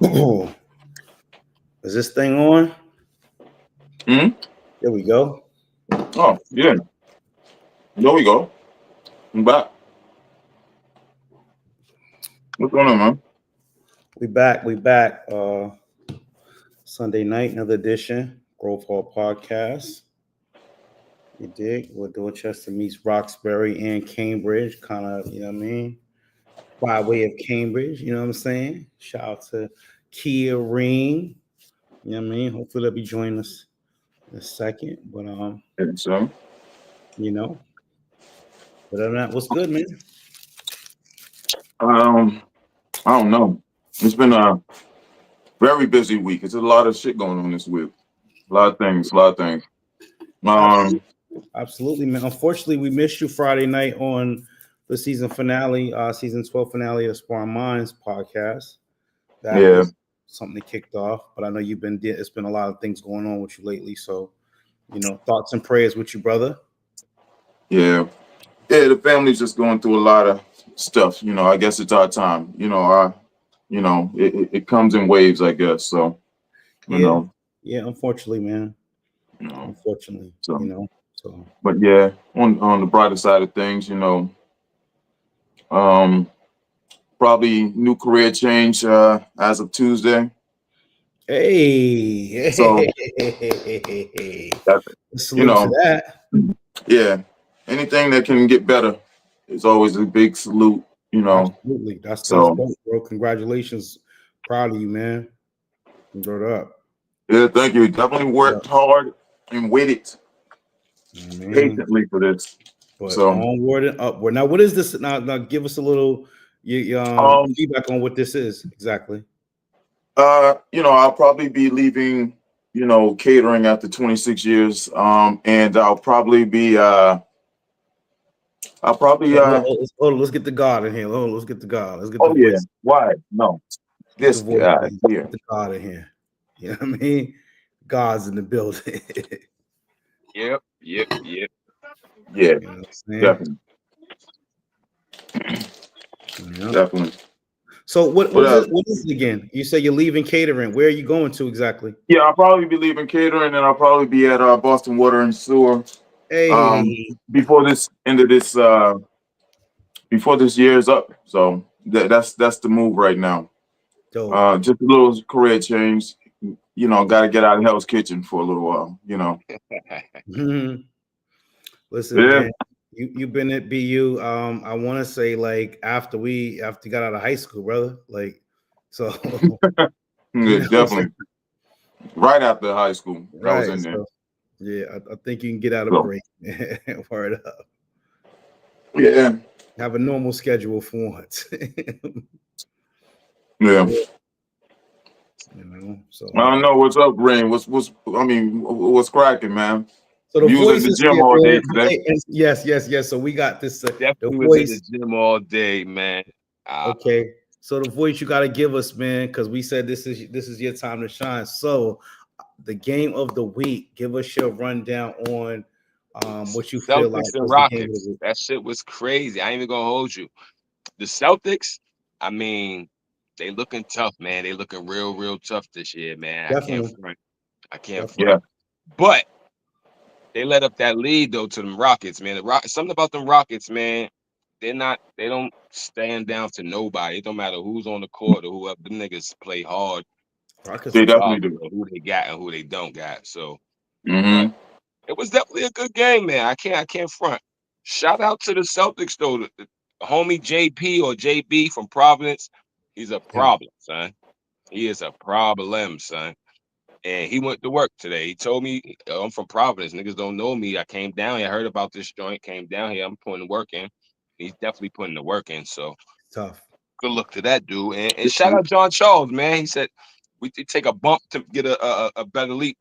Is this thing on? Hmm. There we go. Oh yeah. There we go. I'm back. What's going on, man? We back. We back. Sunday night, another edition. Grove Hall Podcast. You dig? Where Dorchester meets Roxbury and Cambridge. Kind of, you know what I mean? By way of Cambridge, you know what I'm saying? Shout out to Kia Ring. You know what I mean? Hopefully they'll be joining us in a second. But And so, you know, but other than that, what's good, man? um, I don't know. It's been a very busy week. It's a lot of shit going on this week. A lot of things. A lot of things. Um, Absolutely, absolutely, man. Unfortunately, we missed you Friday night on the season finale, season 12 finale of Sparring Minds podcast. That yeah, was something that kicked off. But I know you've been it's been a lot of things going on with you lately. So, thoughts and prayers with you, brother. yeah, yeah. The family's just going through a lot of stuff. I guess it's our time. It comes in waves, I guess. So, you Yeah, know, yeah. Unfortunately, man. you know. Unfortunately, So, So but yeah, on the brighter side of things, um, probably new career change as of Tuesday. hey, So hey, that you salute to know, that. yeah, anything that can get better is always a big salute. Absolutely, that's So dope, bro. Congratulations, proud of you, man. Brought up. yeah, thank you. Definitely Yeah, worked hard and waited man. patiently for this. But So onward and upward. Now, what is this? Now, give us a little um feedback on what this is exactly. I'll probably be leaving, catering after 26 years. And I'll probably Let's get the God in here. Let's get the God. Let's get the oh yeah, voice. why? No. Get the This voice. guy Please. here. Get the God in here. You know what I mean? God's in the building. Yep, yep, yep. Yeah, You know what I'm saying? definitely. Yeah. Definitely. So what What what is else? it? What is it again? You say you're leaving catering. Where are you going to exactly? Yeah, I'll probably be leaving catering, and I'll probably be at Boston Water and Sewer Hey, before this end of this before this year is up. So that's the move right now. dope. Just a little career change. Got to get out of Hell's Kitchen for a little while. Mhm. Listen, Yeah, man, you've been at BU. I want to say like after you got out of high school, brother. Like, so you yeah, know, what I'm saying? definitely. Right after high school, I was Right. in there. So yeah, I think you can get out a So break. Word up. yeah, Have a normal schedule for once. yeah. So I don't know what's up, Rain. What's cracking, man? so the You was at voice the is gym here, all day man. today. Yes, yes, yes. So we got this. The Definitely was in the voice. gym all day, man. Okay. So the voice you got to give us, man, because we said this is your time to shine. So the game of the week. Give us your rundown on what you feel like Celtics and was the game of Rockets. the week. That shit was crazy. I ain't even gonna hold you. The Celtics, I mean, they looking tough, man. They looking real, real tough this year, man. I can't Definitely, front. I can't definitely. front. Yeah, But they let up that lead though to them Rockets, man. Something about them Rockets, man. They don't stand down to nobody. It don't matter who's on the court or whoever. Them niggas play hard Rockets are they tough. definitely regardless do. of who they got and who they don't got. So, but Hmm. it was definitely a good game, man. I can't front. Shout out to the Celtics though. The homie JP or JB from Providence. He's a Yeah. problem, son. He is a problem, son. And he went to work today. He told me, I'm from Providence. Niggas don't know me. I came down here. I heard about this joint. Came down here. I'm putting the work in. He's definitely putting the work in. So Tough. good luck to that dude. And shout out John Charles, man. He said we did take a bump to get a better leap.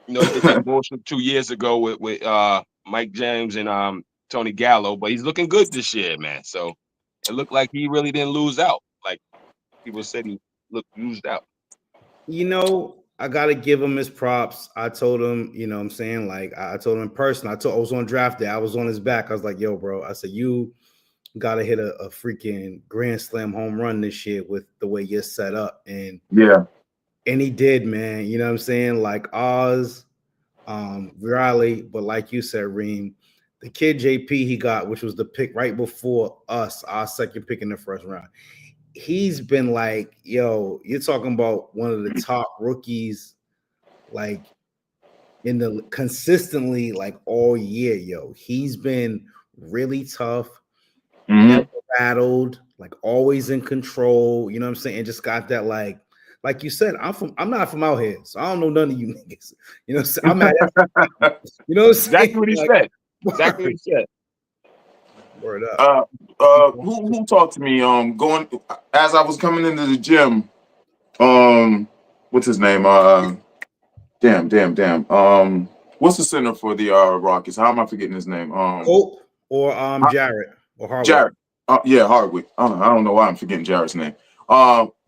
He did that bullshit 2 years ago with Mike James and Tony Gallo, but he's looking good this year, man. So it looked like he really didn't lose out. Like people said he looked losed out. I gotta give him his props. I told him, what I'm saying, like I told him in person. I was on draft day. I was on his back. I was like, "Yo, bro." I said, "You got to hit a freaking grand slam home run this year with the way you're set up, and Yeah. he did, man. You know what I'm saying? Like Oz, Riley, but like you said, Reem, the kid JP he got, which was the pick right before us, our second pick in the first round. He's been like, yo, you're talking about one of the top rookies, like in the consistently like all year, yo. He's been really tough, Mhm. never battled, like always in control. You know what I'm saying? And just got that like you said, I'm not from out here, so I don't know none of you niggas. You know what I'm saying? I'm at you know what I'm saying? Exactly what he Like, said. Exactly what he said. word up. Who talked to me? Going as I was coming into the gym. What's his name? Damn. What's the center for the Rockets? How am I forgetting his name? Hope or Jarrett or Harwood. Jarrett. Yeah, Hardwick. I don't know why I'm forgetting Jarrett's name.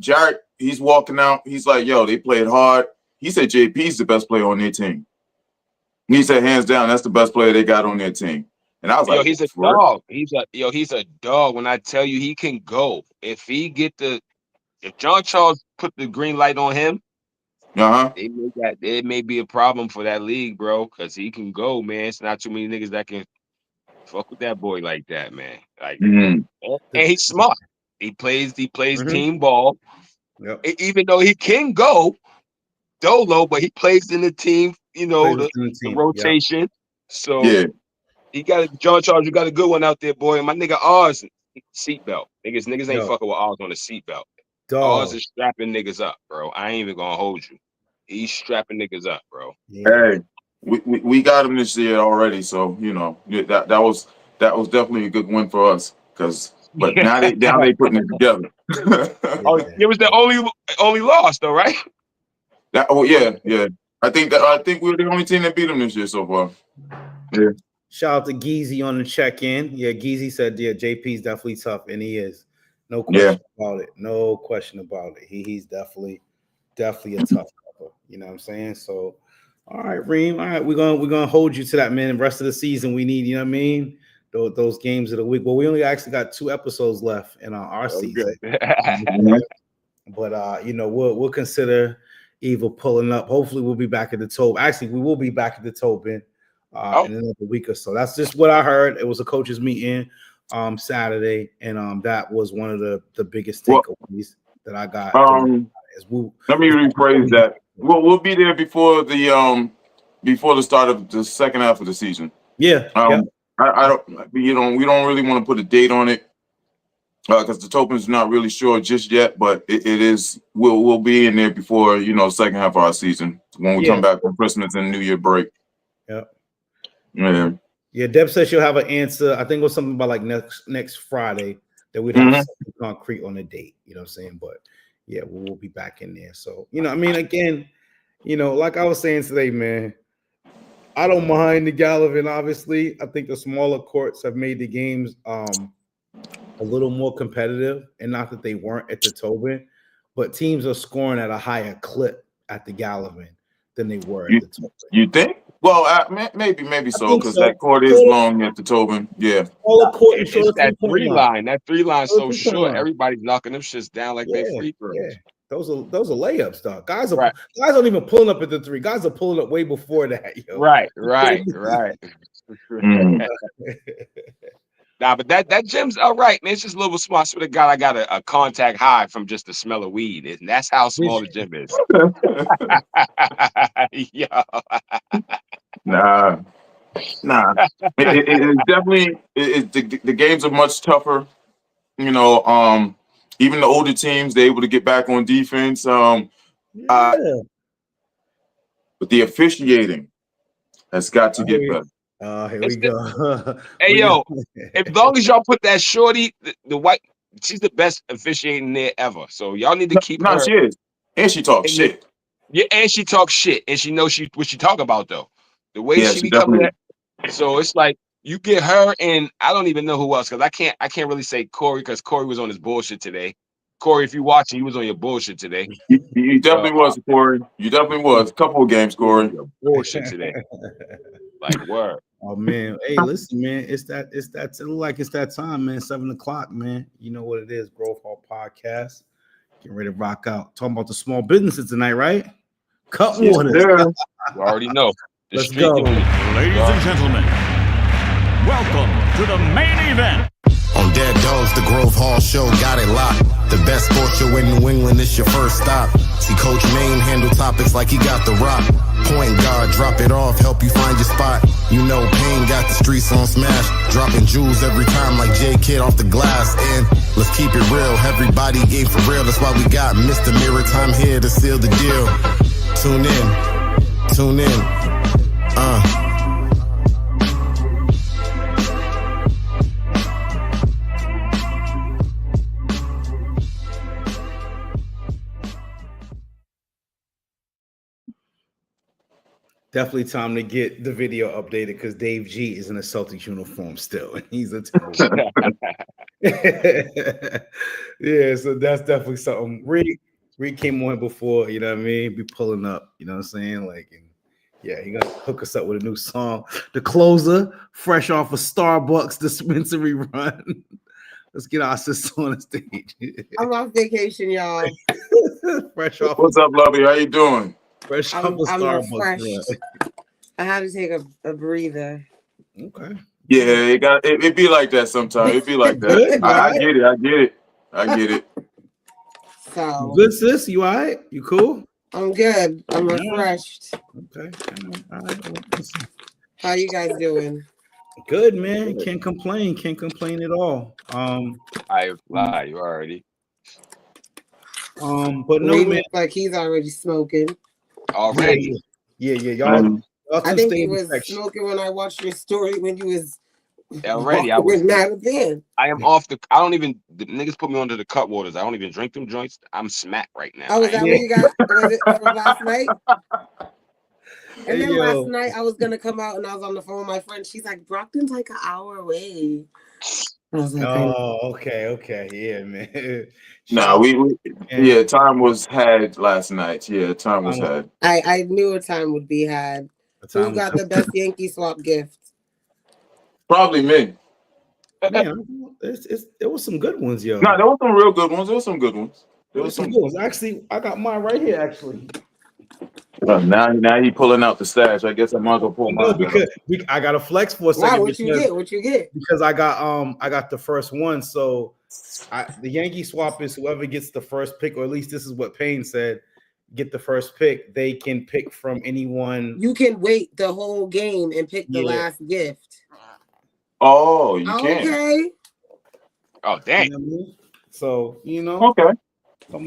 Jarrett, he's walking out. He's like, yo, they played hard. He said JP's the best player on their team. He said, hands down, that's the best player they got on their team. And I was Yo, like, he's a for real? dog. He's a dog. When I tell you he can go, if John Charles put the green light on him, Uh-huh. it may be a problem for that league, bro, because he can go, man. It's not too many niggas that can fuck with that boy like that, man. Like, Mm-hmm. and he's smart. He plays Mhm. team ball. Yep. Even though he can go dolo, but he plays in the team, Plays the within the team. Yep. rotation. So Yeah. he got John Charles, you got a good one out there, boy. And my nigga Oz, seatbelt. Niggas ain't Yo, fucking with Oz on the seatbelt. Oz dog. is strapping niggas up, bro. I ain't even gonna hold you. He's strapping niggas up, bro. Yeah. Hey, we got him this year already, so that was definitely a good win for us. But now they putting it together. Oh, Yeah. it was the only loss though, right? Yeah. I think we were the only team that beat them this year so far. Yeah. Shout out to Geezy on the check-in. Yeah, Geezy said, yeah, JP's definitely tough, and he is. No Yeah. question about it. No question about it. He's definitely a tough cover. You know what I'm saying? So, all right, Reem. All right, we're gonna hold you to that, man. The rest of the season, we need, you know what I mean? Those games of the week. Well, we only actually got 2 episodes left in our Oh, season. good. But we'll consider either pulling up. Hopefully, we'll be back at the Tobin. Actually, we will be back at the Tobin in another week or so. That's just what I heard. It was a coaches meeting Saturday, and that was one of the biggest takeaways that I got. Let me rephrase that. We'll be there before the start of the second half of the season. Yeah. I don't we don't really want to put a date on it because the Topin's not really sure just yet, but it is we'll be in there before second half of our season when we come back from Christmas and New Year break. Yep. Yeah. Yeah, Deb says she'll have an answer. I think it was something about like next Friday that we'd have something concrete on the date. You know what I'm saying? But yeah, we'll be back in there. So, I mean, again, like I was saying today, man, I don't mind the Gallivan, obviously. I think the smaller courts have made the games a little more competitive, and not that they weren't at the Tobin, but teams are scoring at a higher clip at the Gallivan than they were at the Tobin. You think? Well, maybe so, because that court is long at the Tobin. Yeah. It's that 3-line. That 3-line's so short. Everybody's knocking them shits down like they free throws. Yeah. Those are layups, dog. Guys aren't even pulling up at the 3. Guys are pulling up way before that, yo. Right. Nah, but that gym's all right, man. It's just a little small. I swear to God, I got a contact high from just the smell of weed, and that's how small the gym is. Yeah. Nah. It definitely the games are much tougher. Even the older teams, they're able to get back on defense. But the officiating has got to get better. Here we go. Hey, yo, as long as y'all put that shorty, the white, she's the best officiating there ever. So y'all need to keep her. She is. And she talks shit. Yeah, and she talks shit. And she knows what she talk about, though. The way she be coming at. So it's like, you get her, and I don't even know who else, because I can't really say Corey, because Corey was on his bullshit today. Corey, if you're watching, you was on your bullshit today. You definitely was, Corey. You definitely was. A couple of games, Corey. Bullshit today. Like word. Oh man, hey, listen, man, it's that it look like it's that time, man. 7:00, man. You know what it is, Grove Hall Podcast. Getting ready to rock out. Talking about the small businesses tonight, right? Cut Yes, waters. sir. You already know. The Let's street go. union. Ladies and gentlemen, welcome to the main event. On Dead Dogs, the Grove Hall Show got it locked. The best sports show in New England, it's your first stop. See Coach Maine handle topics like he got the rock. Point guard, drop it off, help you find your spot. You know Payne got the streets on smash. Dropping jewels every time like J Kidd off the glass. And let's keep it real, everybody game for real. That's why we got Mr. Mirror Time here to seal the deal. Tune in. Definitely time to get the video updated because Dave G is in a Celtics uniform still, and he's a yeah. So that's definitely something. Reed came on before, you know what I mean. Be pulling up, you know what I'm saying, like, and yeah, he gonna hook us up with a new song, The Closer, fresh off a Starbucks dispensary run. Let's get our sister on the stage. I'm on vacation, y'all. Fresh off. What's up, lovey? How you doing? Fresh off I'm a Starbucks. refreshed. I had to take a breather. Okay. Yeah, it be like that sometimes. It be like that. Good, I right? get it. So Good, sis. You all right? You cool? I'm good. I'm Yeah. refreshed. Okay. All right. Well, listen. How you guys doing? Good, man. Can't complain. Can't complain at all. I lie. You already. But no, Reed man. looks like he's already smoking. Already. Yeah. Y'all I two think stay he in was section. smoking when I watched your story when you was Already. I with was. Mattapan. I am off the. I don't even. The niggas put me under the cut waters. I don't even drink them joints. I'm smacked right now. Oh, was that I what ain't- you got? Was it from last night? And then Hey, yo. last night I was gonna come out and I was on the phone with my friend. She's like, Brockton's like an hour away. I was like, Oh, okay. Yeah, man. Nah, yeah, time was had last night. Yeah, time was had. I knew a time would be had. Who got the best Yankee swap gift? Probably me. Man, there was some good ones, yo. No, there were some real good ones. There were some good ones. There was some good ones. Actually, I got mine right here. Actually, Now he pulling out the stash. I guess I might as well pull no, mine. because I got a flex for a second. Wow, what you get? Because I got the first one. So the Yankee swap is whoever gets the first pick, or at least this is what Payne said. Get the first pick. They can pick from anyone. You can wait the whole game and pick the last gift. Oh, you can. Okay. Oh dang. You know what I mean? So Okay.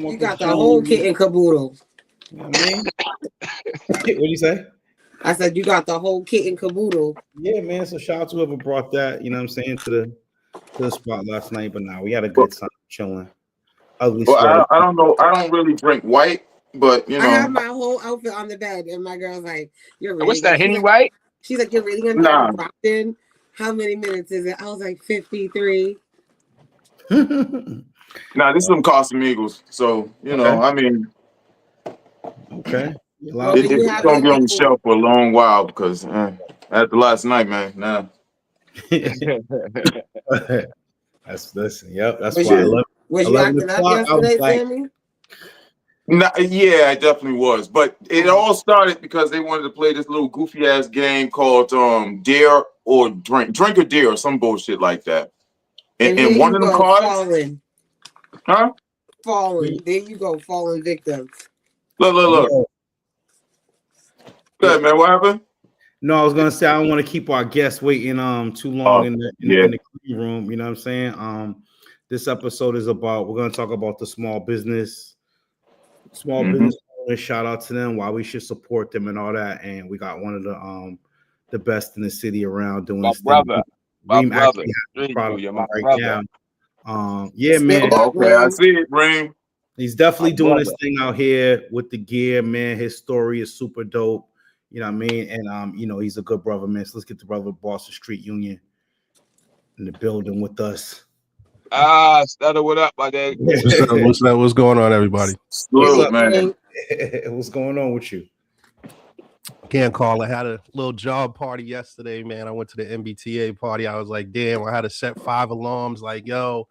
You got the whole kit and caboodle. You know what I mean? What do you say? I said you got the whole kit and caboodle. Yeah, man. So shout out to whoever brought that. You know what I'm saying, to the spot last night. But now we had a good time chilling. Ugly Well, sweater. I don't know. I don't really drink white, but I have my whole outfit on the bed, and my girl's like, "You're really." What's that? Henny White? She's like, "You're really gonna Nah. go to Brockton? How many minutes is it?" I was like, 53. Nah, this is some Casamigos. So I mean, Okay. Well, it's gonna be on the shelf for a long while because after last night, man. Nah. That's why Was I love. Was you 11 acting up o'clock, I was yesterday, like- Sammy? Nah, yeah, I definitely was. But it all started because they wanted to play this little goofy ass game called Dare or Drink or Dare or some bullshit like that. And here one you of the go, cards, falling. huh? There you go, falling victims. Look. Yo, Go ahead, man. What happened? No, I was gonna say I don't want to keep our guests waiting too long in the clean room. You know what I'm saying? This episode is about, we're gonna talk about the small business owners. Shout out to them, why we should support them and all that. And we got one of the best in the city around doing My this brother. thing. My Reem brother. actually has a product You're my right brother. now. Yeah, man. Stand up, Okay, I Reem. see it, Reem. He's definitely My doing brother. this thing out here with the gear, man. His story is super dope. You know what I mean? And he's a good brother, man. So let's get the brother of Boston Street Union in the building with us. Stutter, what up, my dad? What's up? What's going on, everybody? Salute, up, man. What's going on with you? Can't call. I had a little job party yesterday, man. I went to the MBTA party. I was like, damn, I had to set 5 alarms. Like, yo,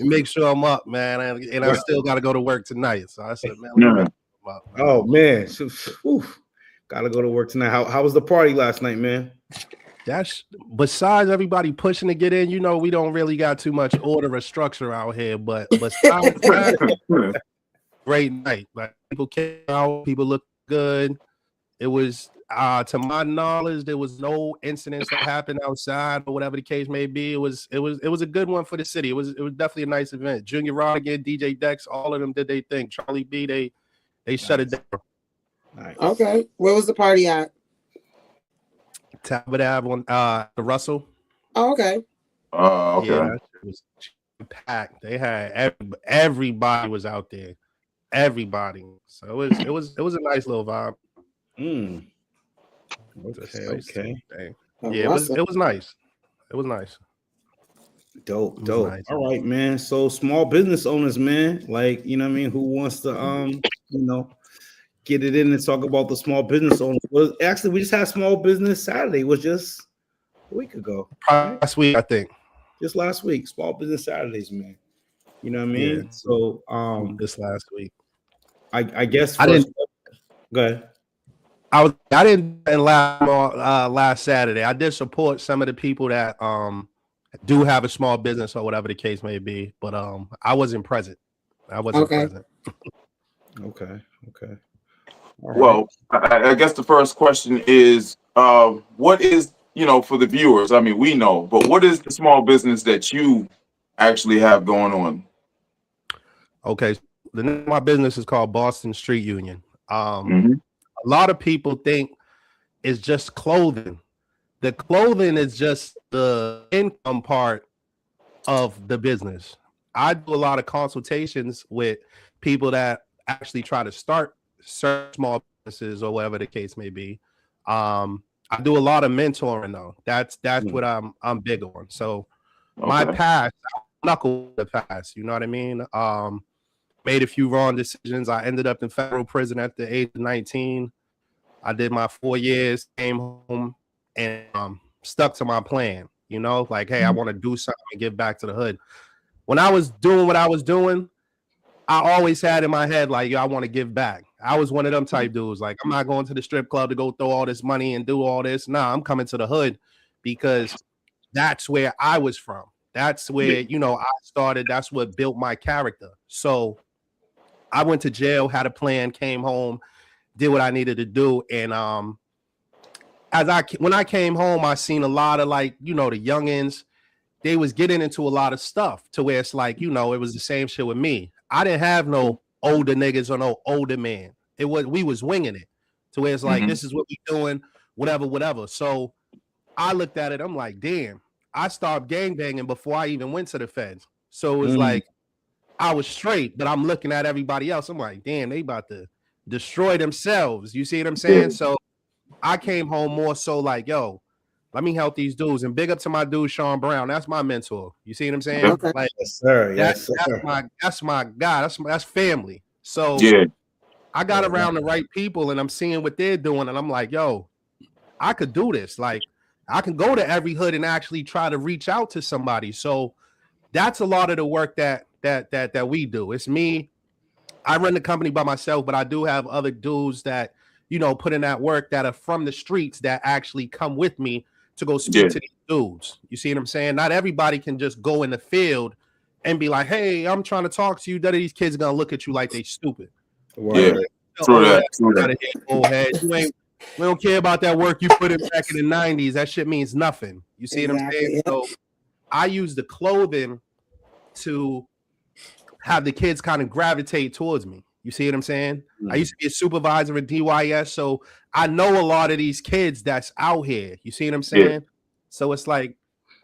make sure I'm up, man. And I still got to go to work tonight. So I said, man, let me make sure I'm up. Oh, man. Got to go to work tonight. How was the party last night, man? That's besides everybody pushing to get in, you know, we don't really got too much order or structure out here. But besides that, great night. Like, people came out, people looked good. It was, to my knowledge, there was no incidents that happened outside or whatever the case may be. It was a good one for the city. It was definitely a nice event. Junior Rodigan, DJ Dex, all of them did their thing. Charlie B, they shut it down. Nice. Okay, where was the party at? Talbot Ave on the Russell. Oh, okay. Okay. Yeah, that shit was packed. They had everybody was out there. Everybody. So it was a nice little vibe. Okay. Yeah, it was nice. It was nice. Dope. Nice. All right, man. So small business owners, man, like, you know what I mean, who wants to get it in and talk about the small business owners. Well, actually, we just had Small Business Saturday. It was just a week ago. Last week, I think. Just last week. Small Business Saturdays, man. You know what I mean? Yeah. So this last week. I guess I didn't go ahead. I didn't last Saturday. I did support some of the people that do have a small business or whatever the case may be, but I wasn't present. Present. Okay. All Well, I guess the first question is, what is, for the viewers? I mean, we know, but what is the small business that you actually have going on? Okay, the name of my business is called Boston Street Union. A lot of people think it's just clothing. The clothing is just the income part of the business. I do a lot of consultations with people that actually try to start certain small businesses or whatever the case may be. I do a lot of mentoring though. That's what I'm big on. So my past, I knuckle the past, you know what I mean? Made a few wrong decisions. I ended up in federal prison at the age of 19. I did my 4 years, came home, and stuck to my plan. Like, hey, I want to do something and give back to the hood. When I was doing what I was doing, I always had in my head, like, yo, I want to give back. I was one of them type dudes. Like, I'm not going to the strip club to go throw all this money and do all this. Nah, I'm coming to the hood because that's where I was from. That's where, I started. That's what built my character. So I went to jail, had a plan, came home, did what I needed to do. And when I came home, I seen a lot of, like, the youngins, they was getting into a lot of stuff to where it's like, it was the same shit with me. I didn't have no older niggas or no older man. We was winging it to where it's like, this is what we doing, whatever. So I looked at it. I'm like, damn, I started gangbanging before I even went to the feds. So it was like, I was straight, but I'm looking at everybody else. I'm like, damn, they about to destroy themselves. You see what I'm saying? So I came home more so like, yo, let me help these dudes. And big up to my dude, Sean Brown. That's my mentor. You see what I'm saying? Okay. Like, yes, sir. That's my guy. That's family. So I got around the right people and I'm seeing what they're doing. And I'm like, yo, I could do this. Like, I can go to every hood and actually try to reach out to somebody. So that's a lot of the work that we do. It's me. I run the company by myself, but I do have other dudes that, put in that work that are from the streets that actually come with me to go speak to these dudes. You see what I'm saying? Not everybody can just go in the field and be like, hey, I'm trying to talk to you. That these kids are going to look at you like they stupid. Yeah, true that. We don't care about that work you put in back in the 90s. That shit means nothing. You see what I'm saying? So I use the clothing to have the kids kind of gravitate towards me. You see what I'm saying? I used to be a supervisor at DYS, so I know a lot of these kids that's out here. You see what I'm saying? So it's like,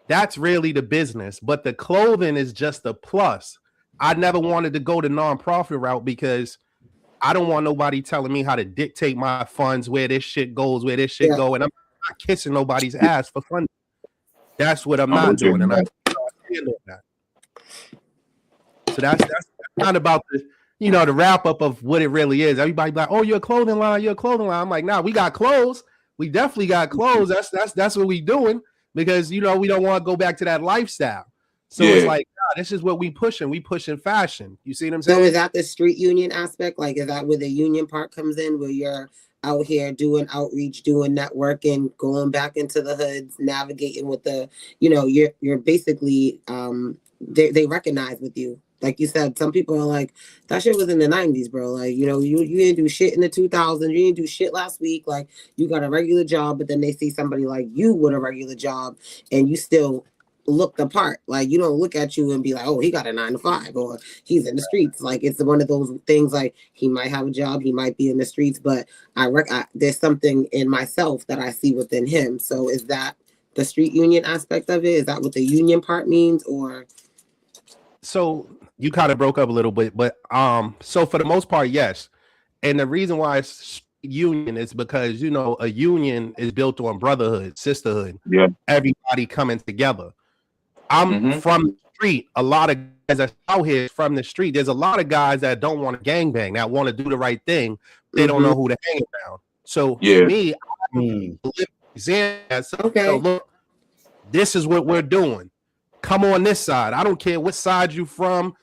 that's really the business, but the clothing is just a plus. I never wanted to go the nonprofit route because I don't want nobody telling me how to dictate my funds, where this shit goes, where this shit go, and I'm not kissing nobody's ass for fun. That's what I'm not doing, and I feel that. So that's not about you know, the wrap up of what it really is. Everybody like, oh, you're a clothing line, you're a clothing line. I'm like, nah, we got clothes. We definitely got clothes. That's what we doing because you know we don't want to go back to that lifestyle. So it's like, nah, this is what we pushing. We pushing fashion. You see what I'm saying? So is that the street union aspect? Like, is that where the union part comes in, where you're out here doing outreach, doing networking, going back into the hoods, navigating with the, you know, you're basically they recognize with you. Like you said, some people are like, that shit was in the 90s, bro. Like, you know, you didn't do shit in the 2000s. You didn't do shit last week. Like, you got a regular job, but then they see somebody like you with a regular job and you still look the part. Like, you don't look at you and be like, oh, he got a 9 to 5 or he's in the streets. Like, it's one of those things like he might have a job, he might be in the streets, but there's something in myself that I see within him. So is that the street union aspect of it? Is that what the union part means? Or so you kind of broke up a little bit, but so for the most part, yes. And the reason why it's union is because you know a union is built on brotherhood, sisterhood. Yeah, everybody coming together. I'm from the street. A lot of guys that's out here from the street. There's a lot of guys that don't want to gangbang, that want to do the right thing. They don't know who to hang around. So me, so look, this is what we're doing. Come on this side. I don't care what side you from.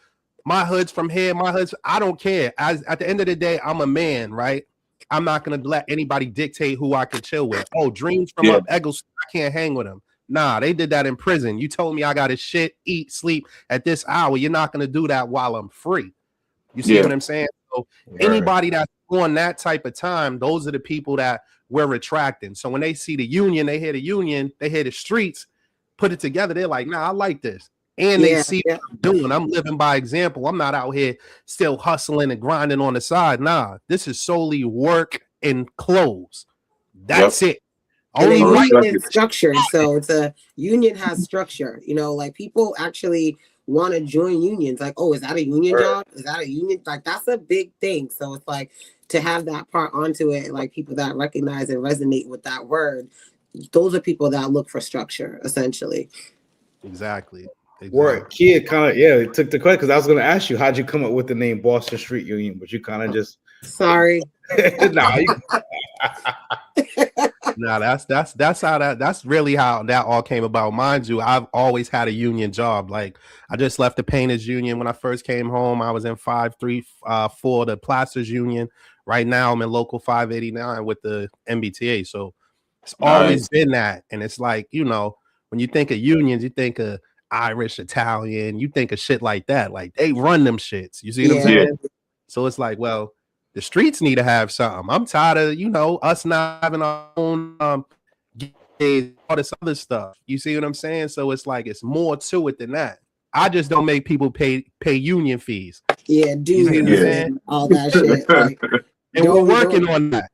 My hood's from here. My hood's. I don't care. At the end of the day, I'm a man, right? I'm not gonna let anybody dictate who I can chill with. Oh, Dreams from up Eggleston, I can't hang with him. Nah, they did that in prison. You told me I got to shit, eat, sleep at this hour. You're not gonna do that while I'm free. You see what I'm saying? So anybody that's on that type of time, those are the people that we're attracting. So when they see the union, they hear the streets, put it together. They're like, nah, I like this. And they see what I'm doing. I'm living by example. I'm not out here still hustling and grinding on the side. Nah, this is solely work and clothes. That's it. Only union is structured. So it's a union has structure. You know, like people actually want to join unions. Like, oh, is that a union job? Is that a union? Like, that's a big thing. So it's like to have that part onto it, like people that recognize and resonate with that word. Those are people that look for structure, essentially. Exactly. Word, kid, kind of it took the question because I was going to ask you how'd you come up with the name Boston Street Union, but you kind of just sorry. Nah, that's really how that all came about. Mind you, I've always had a union job. Like I just left the painters union when I first came home. I was in 534, the plasters union. Right now I'm in local 589 with the MBTA. So it's always been that. And it's like, you know, when you think of unions, you think of Irish, Italian, you think of shit like that. Like they run them shits. You see what I'm saying? So it's like, well, the streets need to have something. I'm tired of, you know, us not having our own all this other stuff. You see what I'm saying? So it's like it's more to it than that. I just don't make people pay union fees. Yeah, dude, all that shit. Like, and we're working on that.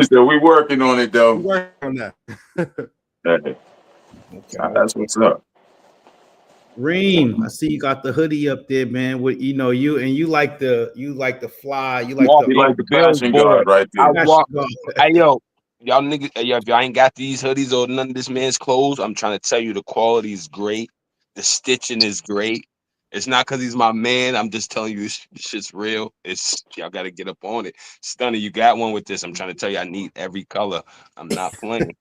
So we're working on it though. We're working on that. That's what's up. Reem, I see you got the hoodie up there, man. With you like the fly, you like the fashion guard right there. Hey yo, y'all niggas, if y'all ain't got these hoodies or none of this man's clothes, I'm trying to tell you the quality is great, the stitching is great. It's not because he's my man. I'm just telling you, shit's real. It's y'all got to get up on it. Stunner, you got one with this. I'm trying to tell you, I need every color. I'm not playing.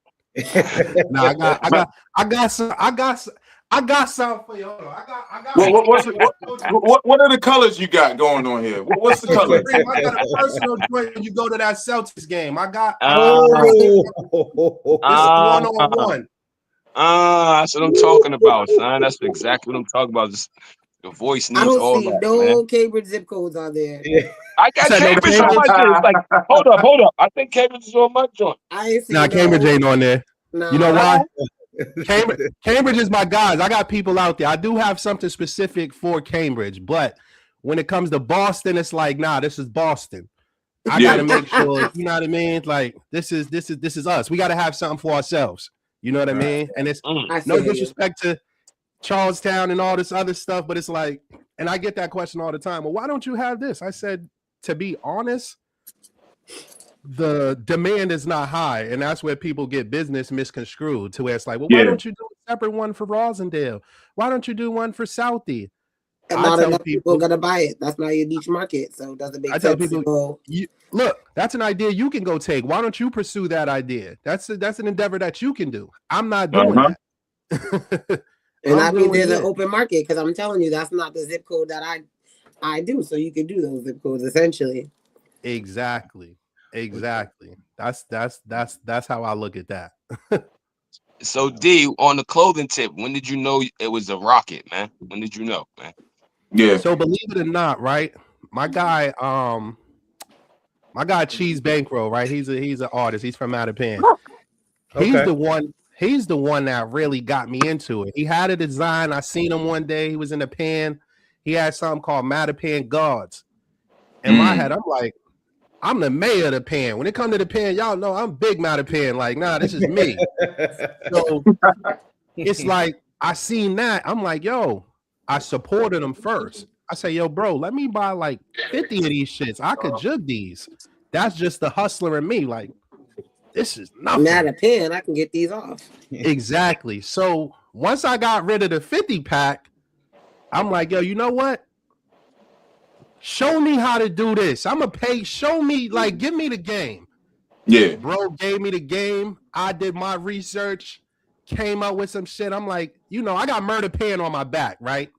No, I got something for you. Hold on. I got what are the colors you got going on here? What's the color? I got a personal joint when you go to that Celtics game. I got one-on-one. That's what I'm talking about, son. That's exactly what I'm talking about. Just the voice needs all that. I don't see no Cambridge zip codes on there. I got Cambridge on my joint. Like, hold up. I think Cambridge is on my joint. Cambridge ain't on there. Nah. You know why? Cambridge is my guys. I got people out there. I do have something specific for Cambridge, but when it comes to Boston, it's like, nah, this is Boston. I gotta make sure, you know what I mean? Like this is us. We gotta have something for ourselves. You know what I mean? And it's no disrespect to Charlestown and all this other stuff, but it's like, and I get that question all the time. Well, why don't you have this? I said, to be honest, the demand is not high, and that's where people get business misconstrued to where it's like, well, why don't you do a separate one for Rosendale? Why don't you do one for Southie? And not enough people gonna buy it. That's not your niche market, so it doesn't make sense. I tell people, look, that's an idea you can go take. Why don't you pursue that idea? That's an endeavor that you can do. I'm not doing that. And I mean, there's an open market because I'm telling you, that's not the zip code that I do. So you can do those zip codes essentially. Exactly. That's how I look at that. So D, on the clothing tip, when did you know it was a rocket, man? When did you know, man? Yeah. So believe it or not, right? My guy Cheese Bankroll, right? He's an artist. He's from Mattapan. He's the one that really got me into it. He had a design. I seen him one day. He was in a pan. He had something called Mattapan Guards. In my head, I'm like, I'm the mayor of the pan. When it comes to the pan, y'all know I'm big Mattapan. Like, nah, this is me. So it's like I seen that. I'm like, yo, I supported him first. I say, yo, bro, let me buy like 50 of these shits. I could jug these. That's just the hustler in me. Like, this is nothing. Mattapan, I can get these off. Exactly. So once I got rid of the 50 pack, I'm like, yo, you know what? Show me how to do this. I'm gonna pay. Show me, like, give me the game. Yeah. Bro gave me the game. I did my research, came up with some shit. I'm like, I got Murder Pan on my back, right?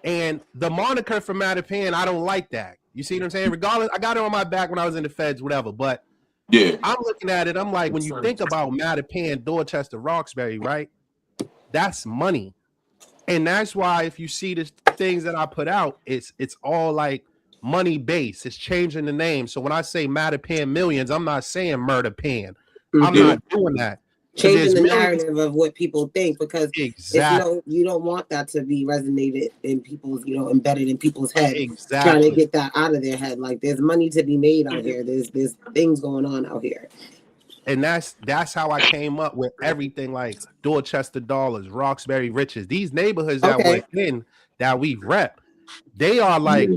And the moniker for Mattapan, I don't like that. You see what I'm saying? Regardless, I got it on my back when I was in the feds, whatever. But yeah, I'm looking at it. I'm like, when you think about Mattapan, Dorchester, Roxbury, right? That's money. And that's why if you see the things that I put out, it's all like money based. It's changing the name. So when I say Mattapan Millions, I'm not saying Murder Pan. I'm not doing that. Changing the narrative of what people think, because you don't want that to be resonated in people's, embedded in people's head. Exactly. Trying to get that out of their head. Like, there's money to be made out here. There's things going on out here. And that's how I came up with everything, like Dorchester Dollars, Roxbury Riches. These neighborhoods that we're in, that we rep, they are like,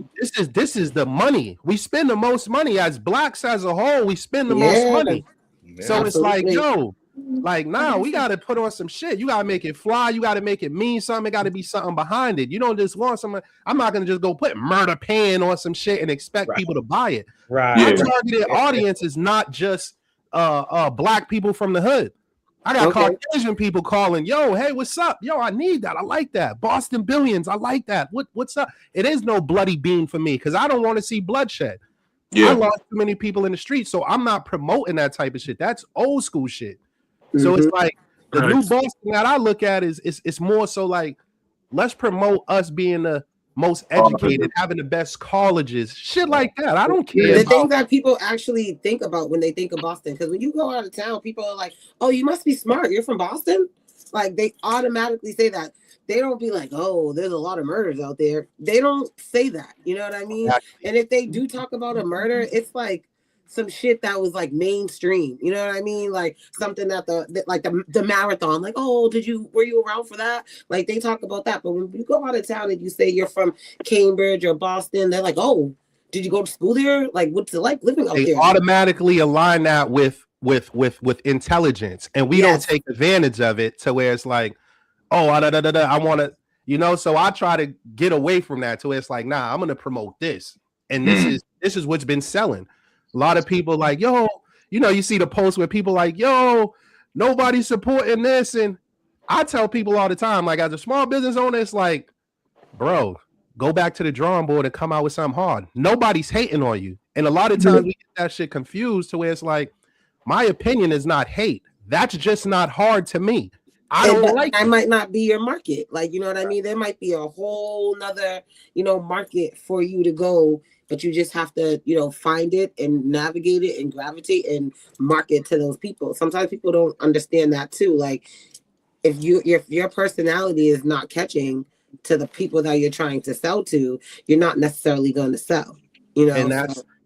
this is the money. We spend the most money as blacks as a whole. We spend the most money. Yeah, so it's like, yo, like, nah, we got to put on some shit. You got to make it fly. You got to make it mean something. It got to be something behind it. You don't just want something. I'm not going to just go put Murder Pan on some shit and expect people to buy it. Right. My targeted audience is not just black people from the hood. I got Caucasian people calling, yo, hey, what's up? Yo, I need that. I like that. Boston Billions, I like that. What's up? It is no bloody bean for me because I don't want to see bloodshed. I lost too many people in the street, so I'm not promoting that type of shit. That's old school shit. So it's like the new Boston that I look at is more so like, let's promote us being the most educated, having the best colleges, shit like that. I don't care. The things that people actually think about when they think of Boston, because when you go out of town, people are like, oh, you must be smart. You're from Boston? Like, they automatically say that. They don't be like, oh, there's a lot of murders out there. They don't say that. You know what I mean? Exactly. And if they do talk about a murder, it's like some shit that was like mainstream. You know what I mean? Like something that the marathon, like, oh, were you around for that? Like, they talk about that. But when you go out of town and you say you're from Cambridge or Boston, they're like, oh, did you go to school there? Like, what's it like living out there? They automatically align that with intelligence, and we don't take advantage of it to where it's like, oh, I want to, so I try to get away from that to where it's like, nah, I'm going to promote this. And this is what's been selling. A lot of people like, yo, you see the posts where people like, yo, nobody's supporting this. And I tell people all the time, like, as a small business owner, it's like, bro, go back to the drawing board and come out with something hard. Nobody's hating on you. And a lot of times we get that shit confused to where it's like, my opinion is not hate. That's just not hard to me. I don't like it. Might not be your market. Like, you know what I mean? There might be a whole nother, market for you to go, but you just have to, find it and navigate it and gravitate and market to those people. Sometimes people don't understand that too. Like, if your personality is not catching to the people that you're trying to sell to, you're not necessarily going to sell, And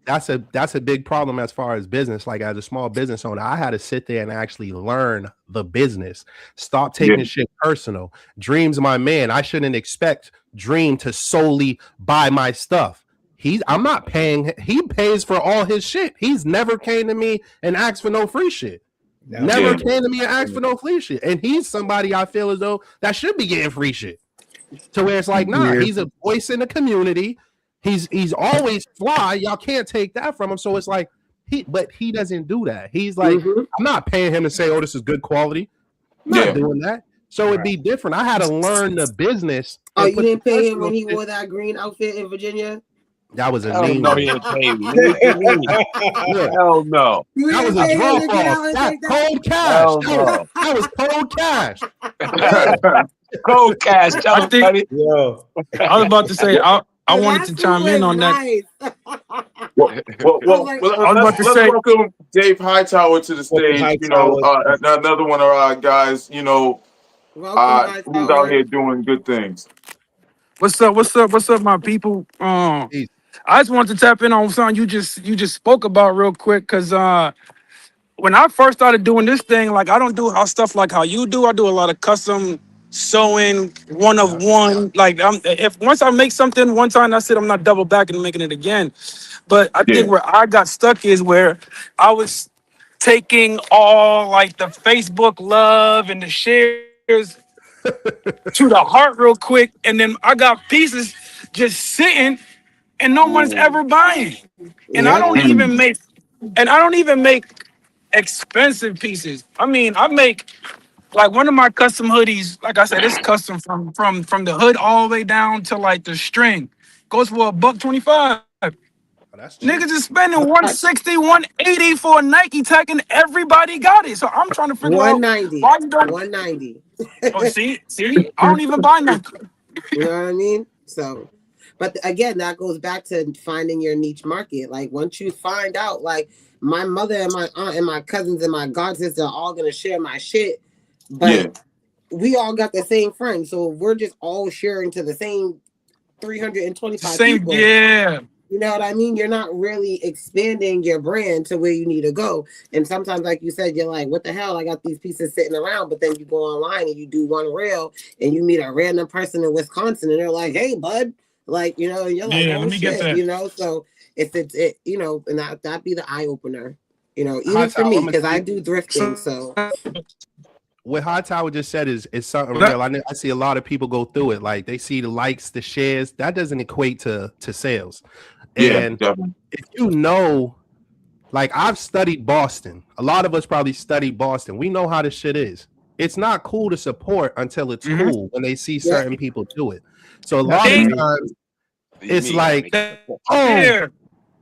that's a big problem as far as business. Like, as a small business owner, I had to sit there and actually learn the business. Stop taking shit personal. Dream's my man. I shouldn't expect Dream to solely buy my stuff. I'm not paying. He pays for all his shit. He's never came to me and asked for no free shit. Never came to me and asked for no free shit. And he's somebody I feel as though that should be getting free shit. To where it's like, nah, he's a voice in the community. He's always fly. Y'all can't take that from him. So it's like but he doesn't do that. He's like, I'm not paying him to say, oh, this is good quality. I'm not doing that. So it'd be different. I had to learn the business. Oh, you didn't pay him when he wore that green outfit in Virginia? That was a name. No, he didn't pay me. Hell no. That was a drop off. That cold cash. That was cold cash. Cold cash. I was about to say, I wanted to chime in on that. Let's welcome Dave Hightower to the stage. You know, another one of our guys. You know, who's out here doing good things. What's up, my people? I just wanted to tap in on something you just spoke about real quick, because when I first started doing this thing, like I don't do stuff like how you do. I do a lot of custom sewing, one of one. Like if once I make something one time, that's it. I'm not double back and making it again. But I think where I got stuck is where I was taking all like the Facebook love and the shares to the heart real quick, and then I got pieces just sitting and no one's ever buying. And I don't even make expensive pieces. I mean, I make like one of my custom hoodies, like I said, it's custom from the hood all the way down to like the string. Goes for $125. Niggas is spending $160, $180 for a Nike Tech, and everybody got it. So I'm trying to figure out why you don't. $190. Oh, see, I don't even buy Nike. You know what I mean? So, but again, that goes back to finding your niche market. Like once you find out, like my mother and my aunt and my cousins and my god sister are all gonna share my shit, but we all got the same friends, so we're just all sharing to the same 325 people. Yeah. You know what I mean? You're not really expanding your brand to where you need to go. And sometimes, like you said, you're like, what the hell? I got these pieces sitting around. But then you go online and you do one reel and you meet a random person in Wisconsin and they're like, hey, bud. Like, you know, and you're like, oh, shit, you know? So it's you know, and that'd be the eye opener, you know, even for me, because I do thrifting. So what Hightower just said is something real. I see a lot of people go through it. Like they see the likes, the shares. That doesn't equate to sales. And if you know, like I've studied Boston. A lot of us probably studied Boston. We know how this shit is. It's not cool to support until it's cool when they see certain people do it. So a lot of times it's like, oh,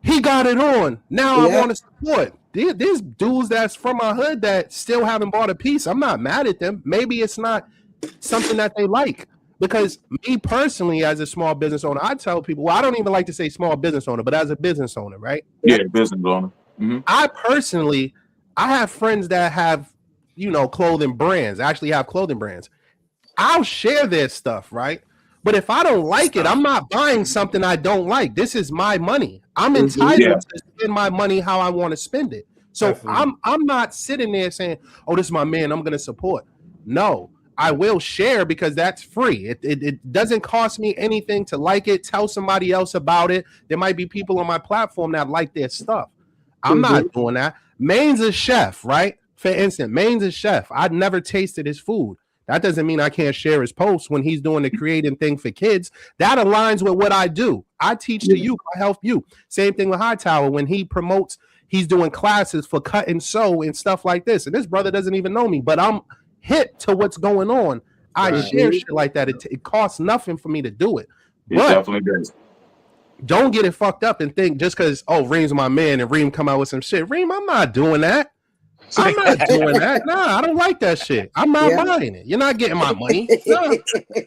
he got it on. Now I want to support. There's dudes that's from my hood that still haven't bought a piece. I'm not mad at them. Maybe it's not something that they like. Because me personally, as a small business owner, I tell people, well, I don't even like to say small business owner, but as a business owner, right? Yeah, business owner. Mm-hmm. I have friends that have, you know, clothing brands, actually have clothing brands. I'll share their stuff, right? But if I don't like it, I'm not buying something I don't like. This is my money. I'm entitled to spend my money how I want to spend it. So I'm not sitting there saying, oh, this is my man, I'm going to support. No. I will share because that's free. It doesn't cost me anything to like it. Tell somebody else about it. There might be people on my platform that like their stuff. I'm not doing that. Maine's a chef, right? For instance, Maine's a chef. I'd never tasted his food. That doesn't mean I can't share his posts when he's doing the creating thing for kids. That aligns with what I do. I teach to you, I help you. Same thing with Hightower when he promotes, he's doing classes for cut and sew and stuff like this. And this brother doesn't even know me, but I'm hit to what's going on. I share shit like that. It costs nothing for me to do it. It definitely does. Don't get it fucked up and think just because, oh, Reem's my man and Reem come out with some shit. Reem, I'm not doing that. I'm not doing that. Nah, I don't like that shit. I'm not buying it. You're not getting my money. Nah,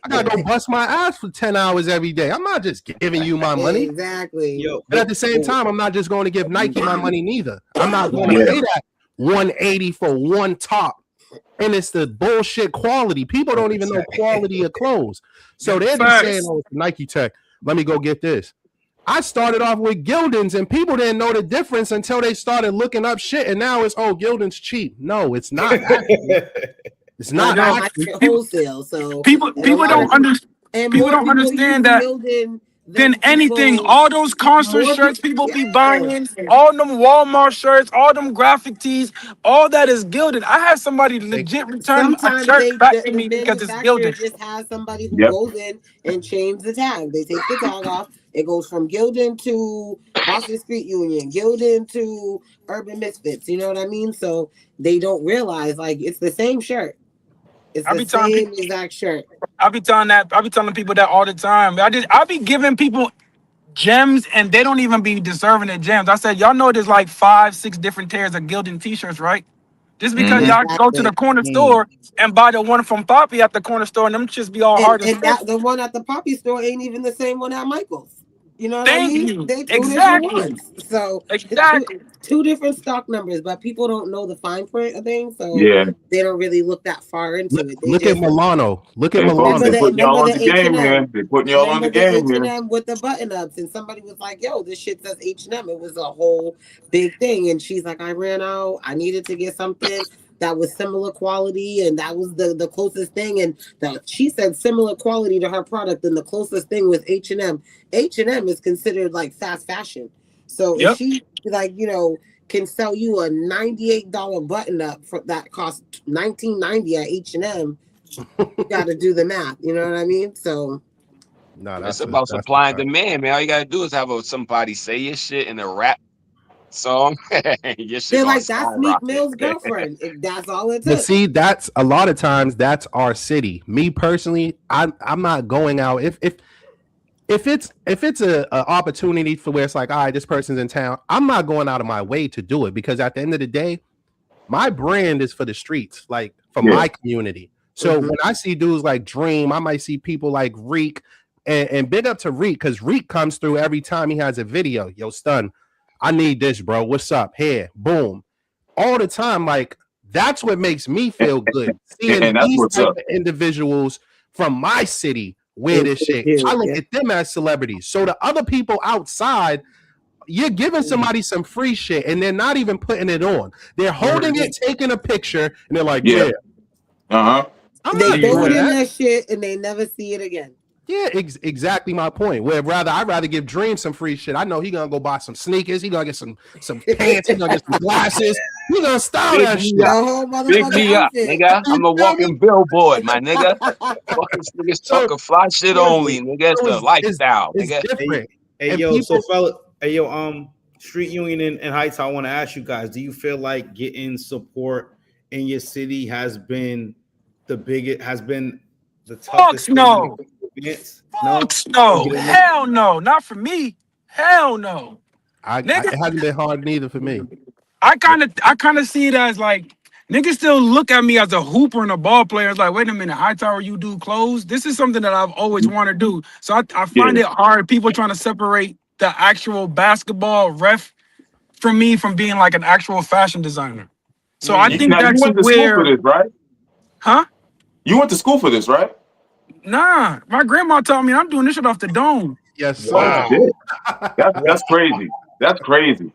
I gotta go bust my ass for 10 hours every day. I'm not just giving you my money. Exactly. But at the same time, I'm not just going to give Nike my money neither. I'm not going to pay that $180 for one top. And it's the bullshit quality. People don't even know quality of clothes. So they're just saying, oh, Nike Tech, let me go get this. I started off with Gildan's and people didn't know the difference until they started looking up shit. And now it's, oh, Gildan's cheap. No, it's not. It's not wholesale. So people don't understand that. than anything. people All those concert more shirts people be yeah. buying, all them Walmart shirts, all them graphic tees, all that is gilded. I had somebody legit return a Sometimes shirt back to the me because it's manufacturer gilded. just has somebody who Yep. goes in and changes the tag. They take the tag off. It goes from Gildan to Boston Street Union, Gildan to Urban Misfits. You know what I mean? So they don't realize like it's the same shirt. It's I the be telling same people, exact shirt. I be telling people that all the time. I be giving people gems and they don't even be deserving the gems. I said, y'all know there's like 5-6 different tiers of Gildan t-shirts, right? Just because y'all go to the Exactly. corner store and buy the one from Poppy at the corner store and them just be all hard to And fit. that the one at the Poppy store ain't even the same one at Michael's. You know what I Thank mean? you. They two different Exactly. ones. So Exactly. two different stock numbers, but people don't know the fine print of things, so Yeah. they don't really look that far into it. They Look at just Milano. Look at They Milano. putting y'all on the game H&M. here. They putting y'all on the Remember the game here. H&M with the button ups, and somebody was like, "Yo, this shit says H&M." It was a whole big thing, and she's like, "I ran out. I needed to get something that was similar quality, and that was the closest thing." And that she said similar quality to her product, and the closest thing was H&M. H&M is considered like fast fashion, so if Yep. she like can sell you a $98 button up for that cost $19.90 at H&M, you got to do the math. You know what I mean? So. No, It's about that's supply and a fact. demand, man. All you gotta do is have somebody say your shit in a rap song. Your shit They're gonna like, that's Meek skyrocket. Mill's girlfriend. That's all it But took. see, that's a lot of times that's our city. Me personally, I'm not going out if it's a opportunity for where it's like, all right, this person's in town. I'm not going out of my way to do it because at the end of the day, my brand is for the streets, like for my community. So when I see dudes like Dream, I might see people like Reek, and big up to Reek because Reek comes through every time he has a video. Yo, stun, I need this, bro. What's up? Here, boom, all the time. Like that's what makes me feel good seeing And that's these what's type up. of individuals from my city wear this shit. I look at them as celebrities. So the other people outside, you're giving somebody some free shit and they're not even putting it on. They're holding it, taking a picture, and they're like, yeah. Uh-huh. I'm They not throw doing it in that. their shit and they never see it again. Yeah, exactly my point. Where I'd rather give Dream some free shit. I know he gonna go buy some sneakers. He gonna get some pants. He gonna get some glasses. He gonna style Big that me shit. The up. whole Big motherfucking me up, outfit. nigga. I'm a walking billboard, my nigga. Fucking niggas So- talking fly shit only, nigga. It's So the lifestyle, It's nigga. different. Hey, And yo, people- so fella, hey, yo, Street Union and Heights, I want to ask you guys, do you feel like getting support in your city has been the toughest thing no. to experience? Fucks no. Hell no. Not for me. Hell no. It hasn't been hard neither for me. I kind of see it as like niggas still look at me as a hooper and a ball player. It's like, wait a minute, Hightower, you do clothes? This is something that I've always wanted to do. So I find it hard. People trying to separate the actual basketball ref from me from being like an actual fashion designer. So I think Now, that's you went to school for where, this, right? huh? You went to school for this, right? Nah, my grandma taught me I'm doing this shit off the dome. Yes, sir. Oh, shit. That's crazy. That's crazy.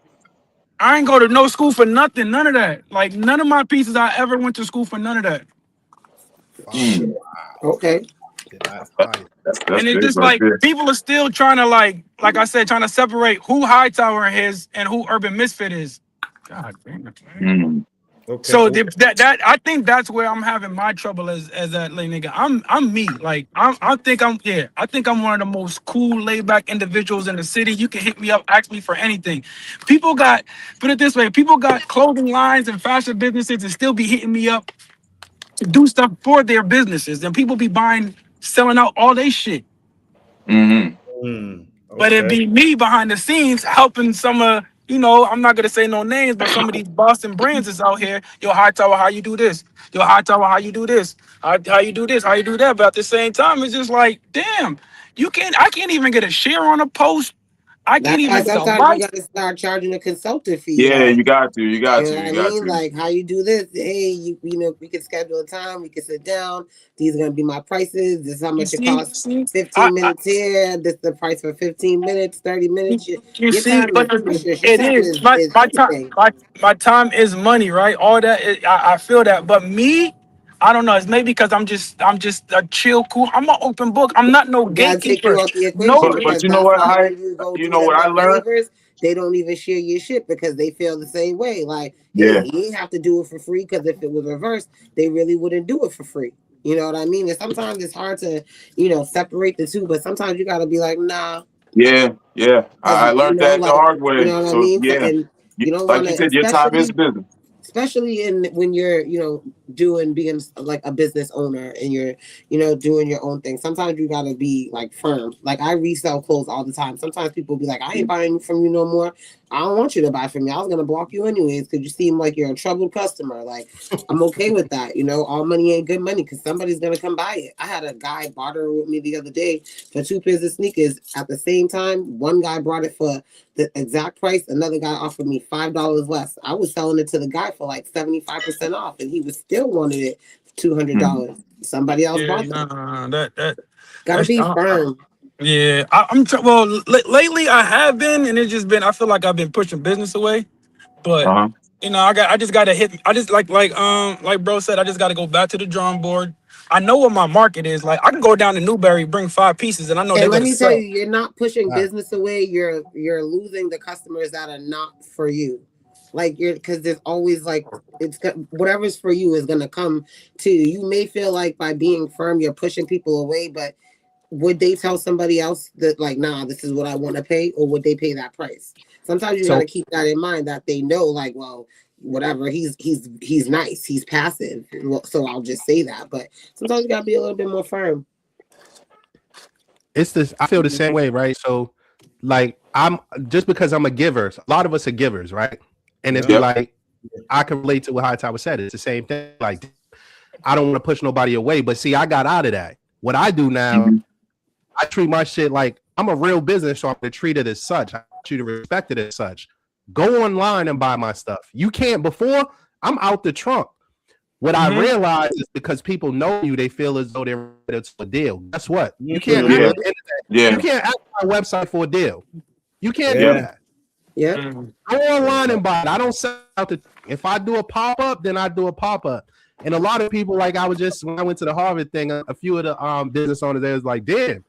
I ain't go to no school for nothing, none of that. Like none of my pieces I ever went to school for none of that. Okay. That's And it's big just right like there. people are still trying to like I said, trying to separate who Hightower is and who Urban Misfit is. God damn it. Okay. So that I think that's where I'm having my trouble as that like nigga. I'm me. Like I think I'm one of the most cool, laid back individuals in the city. You can hit me up, ask me for anything. People got, put it this way, people got clothing lines and fashion businesses and still be hitting me up to do stuff for their businesses. And people be selling out all they shit. But it'd be me behind the scenes helping some of, I'm not gonna say no names, but some of these Boston brands is out here. Yo, Hightower, how you do this? Yo, Hightower, how you do this? How you do this? How you do that? But at the same time, it's just like, damn, I can't even get a share on a post. I can't even get a Sometimes like. you gotta start charging a consultant fee. Yeah, like, you got to. You got you to. know what You I got mean? to. Like, how you do this? Hey, we can schedule a time. We can sit down. These are gonna be my prices. This is how much it costs. 15 minutes here. This is the price for 15 minutes, 30 minutes. You see, but it is my time. My time is money, right? All that I feel that, but me, I don't know. It's maybe because I'm just a chill, cool. I'm an open book. I'm not no Gotta take you gatekeeper. off the No, equation But because you know that's what? why when you go You do know them what I little learned? favors, they don't even share your shit because they feel the same way. Like, Yeah, hey, you ain't have to do it for free because if it was reversed, they really wouldn't do it for free. You know what I mean? And sometimes it's hard to, separate the two, but sometimes you gotta be like, nah, yeah. because I learned that the like, hard you way. know what I So mean? yeah, And you don't like want you to, said, your time is business. especially in when you're being like a business owner and you're doing your own thing. Sometimes you gotta be like firm. Like I resell clothes all the time. Sometimes people be like, I ain't buying from you no more. I don't want you to buy from me. I was gonna block you anyways because you seem like you're a troubled customer. Like I'm okay with that. All money ain't good money because somebody's gonna come buy it. I had a guy barter with me the other day for 2 pairs of sneakers. At the same time, one guy brought it for the exact price. Another guy offered me $5 less. I was selling it to the guy for like 75% off, and he was still wanted it for Mhm. $200. Somebody else yeah, bought them. that Gotta that's be firm. yeah. Lately I have been, and it's just been. I feel like I've been pushing business away, but Uh-huh. I just gotta hit. I just like bro said, I just gotta go back to the drawing board. I know what my market is. Like I can go down to Newberry, bring 5 pieces, and I know they're And let gonna me tell you, sell. you're not pushing Right. business away. You're losing the customers that are not for you. Like you're because there's always like whatever's for you is gonna come to you. You may feel like by being firm, you're pushing people away, but would they tell somebody else that like, nah, this is what I want to pay, or would they pay that price? Sometimes you got So to keep that in mind that they know, like, well, whatever, he's nice, he's passive, well, so I'll just say that. But sometimes you got to be a little bit more firm. it's this. I feel the same way, right? So, like, I'm just because I'm a giver. A lot of us are givers, right? And it's Yeah. Yep. like I can relate to what Hightower said. It's the same thing. Like, I don't want to push nobody away, but see, I got out of that. What I do now, Mhm. I treat my shit like I'm a real business, so I'm gonna treat it as such. I want you to respect it as such. Go online and buy my stuff. You can't before. I'm out the trunk. What I Mm-hmm. realize is because people know you, they feel as though they're ready to a deal. Guess what? You can't Mhm. ask Yeah, the internet. You yeah, can't ask my website for a deal. You can't do yep. Yeah. that. Yeah. Go online and buy it. I don't sell out the. If I do a pop up, then I do a pop up. And a lot of people, like I was just when I went to the Harvard thing, a few of the business owners there was like, "Damn,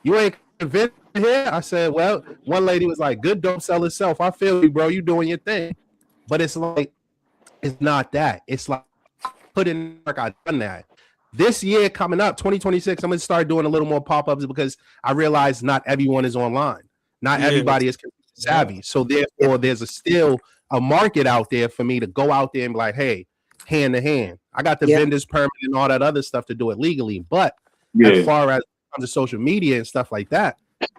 you ain't convinced here." I said, "Well," one lady was like, "Good don't sell itself." I feel you, bro. You doing your thing, but it's like it's not that. It's like put in work. I've done that. This year coming up, 2026, I'm gonna start doing a little more pop ups because I realize not everyone is online. Not Yeah. everybody is savvy. So therefore, there's still a market out there for me to go out there and be like, hey, hand to hand. I got the Yep. vendors permit and all that other stuff to do it legally. But as Yeah, far as the social media and stuff like that,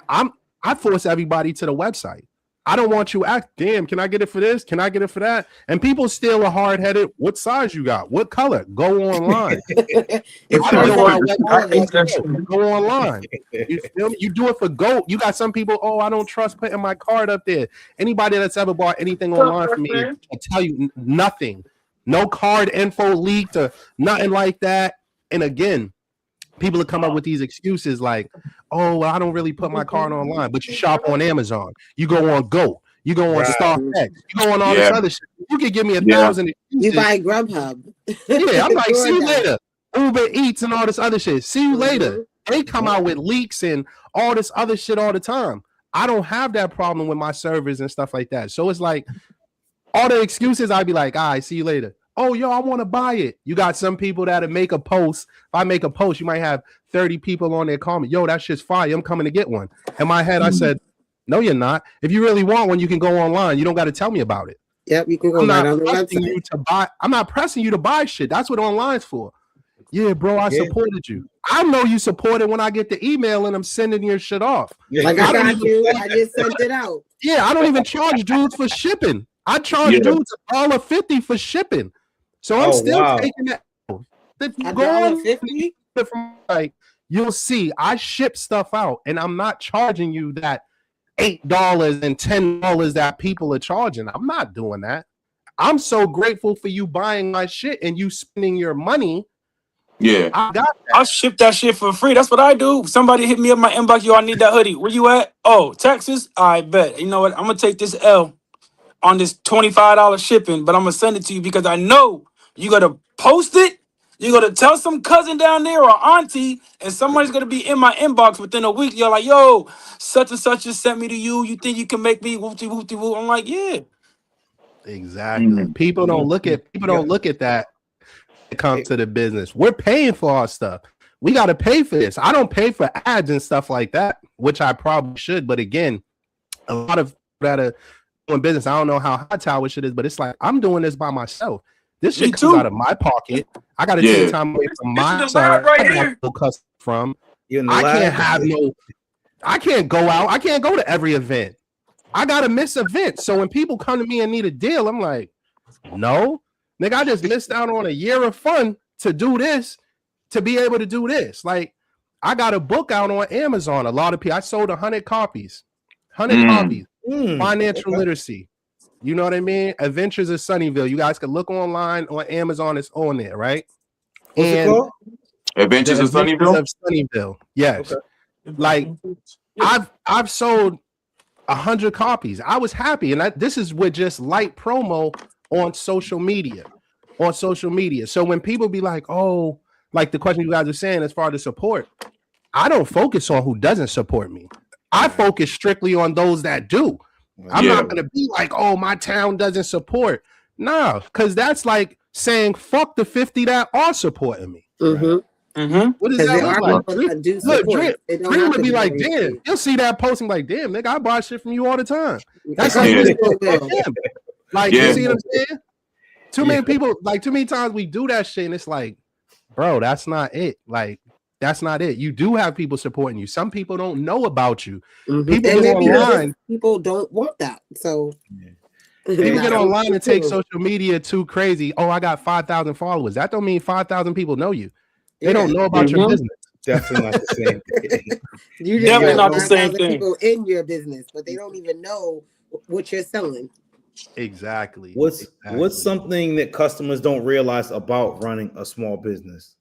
I force everybody to the website. I don't want you ask, damn, can I get it for this? Can I get it for that? And people still are hard headed. What size you got? What color? Go online. It I don't starts know out what with I all of hate us. that shit. go online. You feel me? You do it for GOAT. You got some people, oh, I don't trust putting my card up there. Anybody that's ever bought anything online from me can tell you nothing. No card info leaked or nothing like that. And again, people will come up with these excuses like, oh, well, I don't really put my card online, but you shop on Amazon, you go on Go, you go on Right. StockX, you go on all this yeah, other shit. You could give me a yeah, thousand You excuses. buy Grubhub. Yeah, I'm like, see you DoorDash. later. Uber Eats and all this other shit. See you later. Mhm. They come out with leaks and all this other shit all the time. I don't have that problem with my servers and stuff like that. So it's like all the excuses, I'd be like, all right, see you later. Oh, yo, I want to buy it. You got some people that make a post. If I make a post, you might have 30 people on there comment, yo, that shit's fire. I'm coming to get one. In my head, I said, no, you're not. If you really want one, you can go online. You don't got to tell me about it. Yep, you can go I'm right not on the pressing website. you to buy. I'm not pressing you to buy shit. That's what online's for. Yeah, bro, I Yeah. supported you. I know you supported when I get the email and I'm sending your shit off. Like I I don't got even- you. I just sent it out. Yeah, I don't even charge dudes for shipping. I charge Yeah. dudes $1.50 for shipping. So I'm Oh, still wow. taking that. If you A go on $1.50. like you'll see I ship stuff out and I'm not charging you that $8 and $10 that people are charging. I'm not doing that. I'm so grateful for you buying my shit and you spending your money. yeah. I got I'll ship that shit for free. That's what I do. Somebody hit me up my inbox. Yo, I need that hoodie. Where you at? Oh, Texas? I bet. You know what? I'm gonna take this L on this $25 shipping, but I'm gonna send it to you because I know you gotta post it. You're gonna tell some cousin down there or auntie, and somebody's gonna be in my inbox within a week. You're like, yo, such and such just sent me to you. You think you can make me whoopty whoopty whoop? I'm like, yeah. Exactly. People don't look at that when it comes to the business. We're paying for our stuff. We got to pay for this. I don't pay for ads and stuff like that, which I probably should. But again, a lot of that are doing business. I don't know how high tower shit is, but it's like I'm doing this by myself. This shit comes out of my pocket. I got to take time away from my son. Right from. I can't have no. I can't go out. I can't go to every event. I gotta miss events. So when people come to me and need a deal, I'm like, no, nigga, I just missed out on a year of fun to do this, to be able to do this. Like, I got a book out on Amazon. A lot of people, I sold 100 copies. 100 copies. Financial literacy. You know what I mean? Adventures of Sunnyvale. You guys can look online on Amazon. It's on there, right? What's it called? Adventures of Sunnyvale. Yes. Okay. Like, I've sold 100 copies. I was happy, and this is with just light promo on social media. So when people be like, oh, like the question you guys are saying as far as the support, I don't focus on who doesn't support me. I focus strictly on those that do. I'm not gonna be like, oh, my town doesn't support. Nah, because that's like saying fuck the 50 that are supporting me. What is that look like? Dream would be like, damn, you'll see that posting like, damn, nigga, I buy shit from you all the time. That's like, you see what I'm saying? Too many people, like, too many times we do that shit, and it's like, bro, that's not it. Like, that's not it. You do have people supporting you. Some people don't know about you. People get online. People don't want that. So people get online and take social media too crazy. Oh, I got 5,000 followers. That don't mean 5,000 people know you. They don't know about your business. Definitely not the same thing. You definitely not the same thing. People in your business, but they don't even know what you're selling. Exactly. What's something that customers don't realize about running a small business?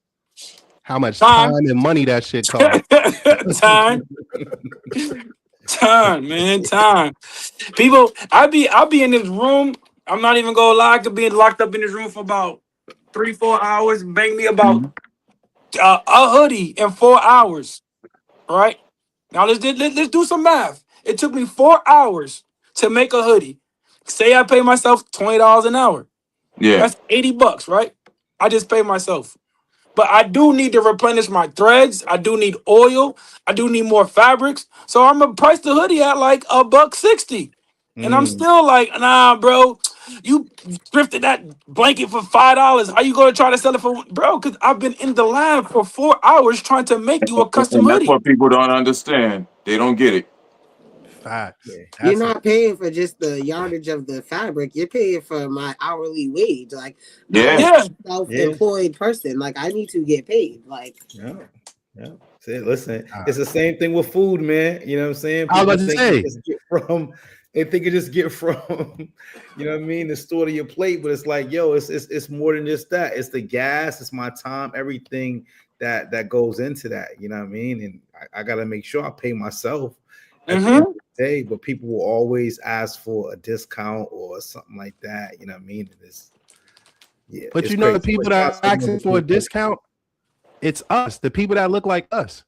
How much time and money that shit costs. Time, man, time. People, I'll be in this room. I'm not even gonna lie. I could be locked up in this room for about 3-4 hours. Bang me about a hoodie in 4 hours. Right now, let's do some math. It took me 4 hours to make a hoodie. Say I pay myself $20 an hour. Yeah, that's $80, right? I just pay myself. But I do need to replenish my threads. I do need oil. I do need more fabrics. So I'm gonna price the hoodie at like $1.60. And I'm still like, nah, bro. You thrifted that blanket for $5. How you gonna try to sell it for, bro? Because I've been in the lab for 4 hours trying to make you a custom hoodie. That's what people don't understand. They don't get it. Facts. You're not paying for just the yardage of the fabric. You're paying for my hourly wage. Like, I'm a self-employed person. Like, I need to get paid. Like, See, listen, it's the same thing with food, man. You know what I'm saying? I was about to say. They think you just get from, you know what I mean, the store to your plate, but it's like, yo, it's more than just that. It's the gas, it's my time, everything that goes into that. You know what I mean? And I gotta make sure I pay myself at the end of the day, but people will always ask for a discount or something like that. You know what I mean? But you know, the people that are asking for a discount, it's us, the people that look like us.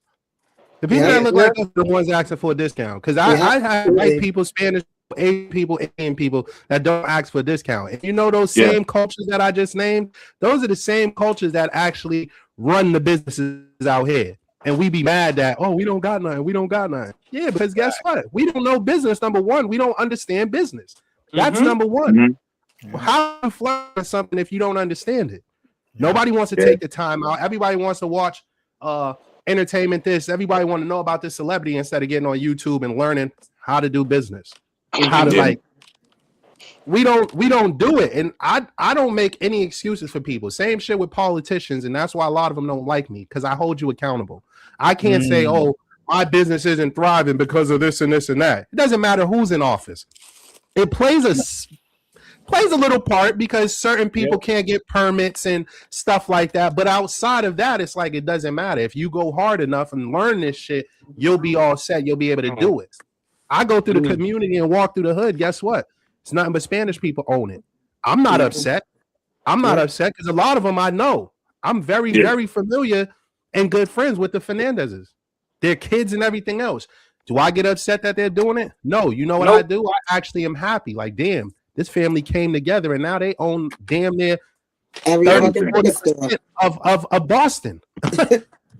The people that look like us are the ones asking for a discount. Because I have white people, Spanish, Asian people, Indian people that don't ask for a discount. And you know those same cultures that I just named, those are the same cultures that actually run the businesses out here. And we be mad that, oh, we don't got nothing. Yeah, because guess what? We don't know business, number one. We don't understand business. That's number one. How do you fly on something if you don't understand it? Nobody wants to take the time out. Everybody wants to watch entertainment this. Everybody want to know about this celebrity instead of getting on YouTube and learning how to do business. How to we don't do it. And I don't make any excuses for people. Same shit with politicians, and that's why a lot of them don't like me, because I hold you accountable. I can't say, oh, my business isn't thriving because of this and this and that. It doesn't matter who's in office. It plays a little part because certain people can't get permits and stuff like that. But outside of that, it's like it doesn't matter. If you go hard enough and learn this shit, you'll be all set. You'll be able to do it. I go through the community and walk through the hood. Guess what? It's nothing but Spanish people own it. I'm not upset. I'm not upset because a lot of them I know. I'm very familiar and good friends with the Fernandezes. Their kids and everything else. Do I get upset that they're doing it? No. You know what I do? I actually am happy. Like, damn, this family came together and now they own damn near every 30% of Boston.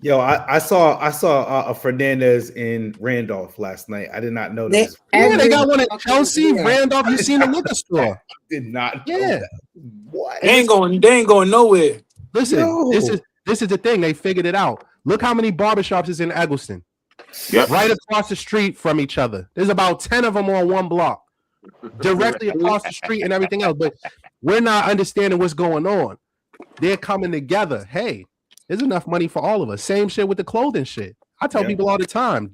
Yo, I saw a Fernandez in Randolph last night. I did not know this. They got one at Chelsea, Randolph. You seen the liquor store? Did not know that. What? They ain't going nowhere. Listen, this is the thing. They figured it out. Look how many barbershops is in Eggleston. Yep. Right across the street from each other. There's about 10 of them on one block. Directly across the street and everything else. But we're not understanding what's going on. They're coming together. Hey, there's enough money for all of us. Same shit with the clothing shit. I tell people all the time.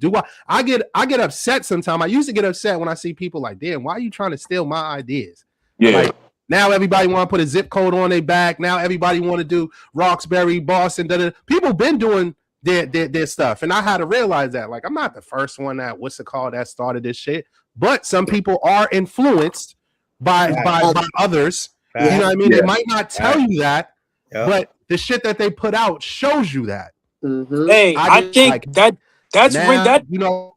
I get upset sometimes. I used to get upset when I see people like, damn, why are you trying to steal my ideas? Yeah. Like, now everybody want to put a zip code on their back. Now everybody want to do Roxbury, Boston. People been doing their stuff, and I had to realize that. Like, I'm not the first one that started this shit, but some people are influenced by others. You know what I mean? They might not tell you that, but the shit that they put out shows you that. Mm-hmm. Hey, I think like, that's now, that. You know,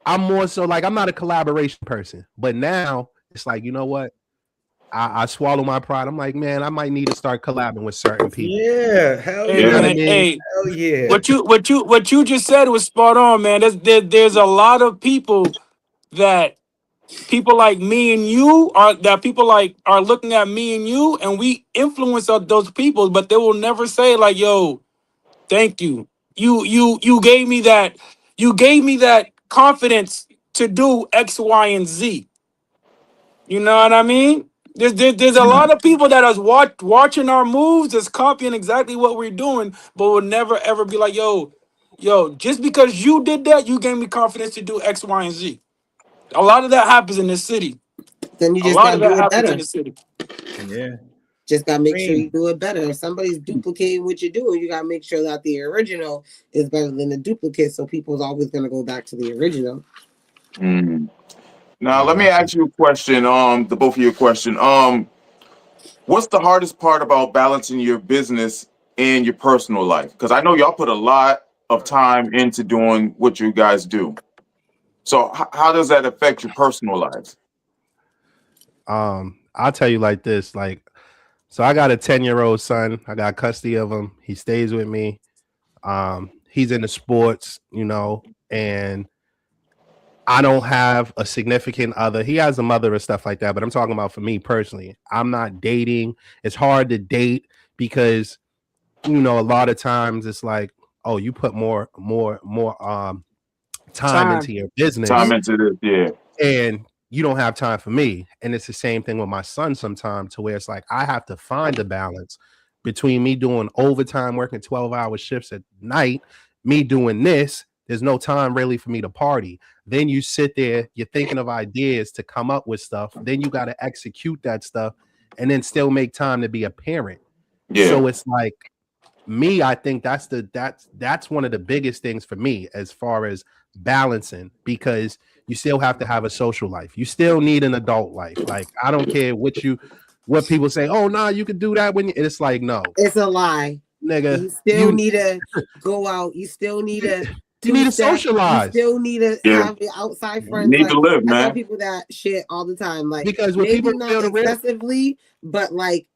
I'm more so like I'm not a collaboration person, but now it's like, you know what? I swallow my pride. I'm like, man, I might need to start collabing with certain people. Yeah, hell yeah. Hey, You know man, what I mean? hey, hell yeah. What you just said was spot on, man. There's a lot of people that people like me and you are looking at me and you, and we influence those people, but they will never say like, yo, thank you. You gave me that confidence to do X, Y, and Z. You know what I mean? There's a lot of people that are watching our moves, that's copying exactly what we're doing, but will never ever be like, yo, just because you did that, you gave me confidence to do X, Y, and Z. A lot of that happens in this city. Then you A just lot gotta of do that it happens better. in the city. Yeah. Just gotta make sure you do it better. If somebody's duplicating what you're doing, you gotta make sure that the original is better than the duplicate. So people's always gonna go back to the original. Now let me ask you a question. The both of you a question. What's the hardest part about balancing your business and your personal life? Because I know y'all put a lot of time into doing what you guys do. So how does that affect your personal lives? I'll tell you like this, so I got a 10-year-old son. I got custody of him. He stays with me. He's into sports, you know, and I don't have a significant other. He has a mother and stuff like that, but I'm talking about for me personally. I'm not dating. It's hard to date because, you know, a lot of times it's like, oh, you put more time into your business. Time into this, yeah. And you don't have time for me. And it's the same thing with my son sometimes, to where it's like I have to find a balance between me doing overtime, working 12-hour shifts at night, me doing this. There's no time really for me to party. Then you sit there, you're thinking of ideas to come up with stuff. Then you got to execute that stuff and then still make time to be a parent. Yeah. So it's like me, I think that's one of the biggest things for me as far as balancing, because you still have to have a social life. You still need an adult life. Like, I don't care what people say, oh, nah, you can do that when it's like, no. It's a lie. Nigga. You still need to go out. You still need to you need to socialize. You still need to have your outside friends. You need to live, man. I tell people that shit all the time. Like, because when maybe people not excessively, but like,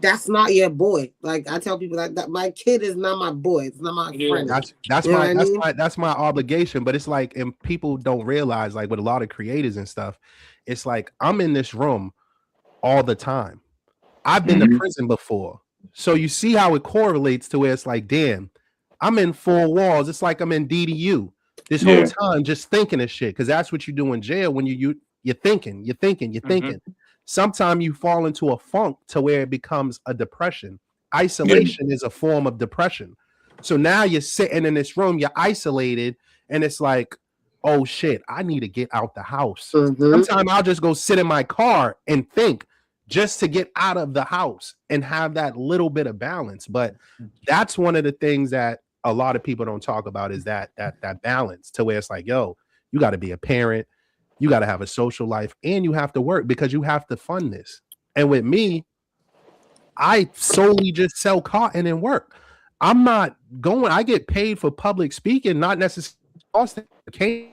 that's not your boy. Like, I tell people that my kid is not my boy. It's not my friend. That's my obligation. But it's like, and people don't realize, like with a lot of creators and stuff, it's like I'm in this room all the time. I've been to prison before. So you see how it correlates to where it's like, damn, I'm in 4 walls. It's like I'm in DDU this whole time, just thinking of shit. Because that's what you do in jail when you're thinking. Sometimes you fall into a funk to where it becomes a depression. Isolation is a form of depression. So now you're sitting in this room, you're isolated, and it's like, oh shit, I need to get out the house. Sometimes I'll just go sit in my car and think, just to get out of the house and have that little bit of balance. But that's one of the things that a lot of people don't talk about, is that balance, to where it's like, yo, you got to be a parent, you got to have a social life, and you have to work because you have to fund this. And with me, I solely just sell cotton and work. I'm not going. I get paid for public speaking, not necessarily Austin.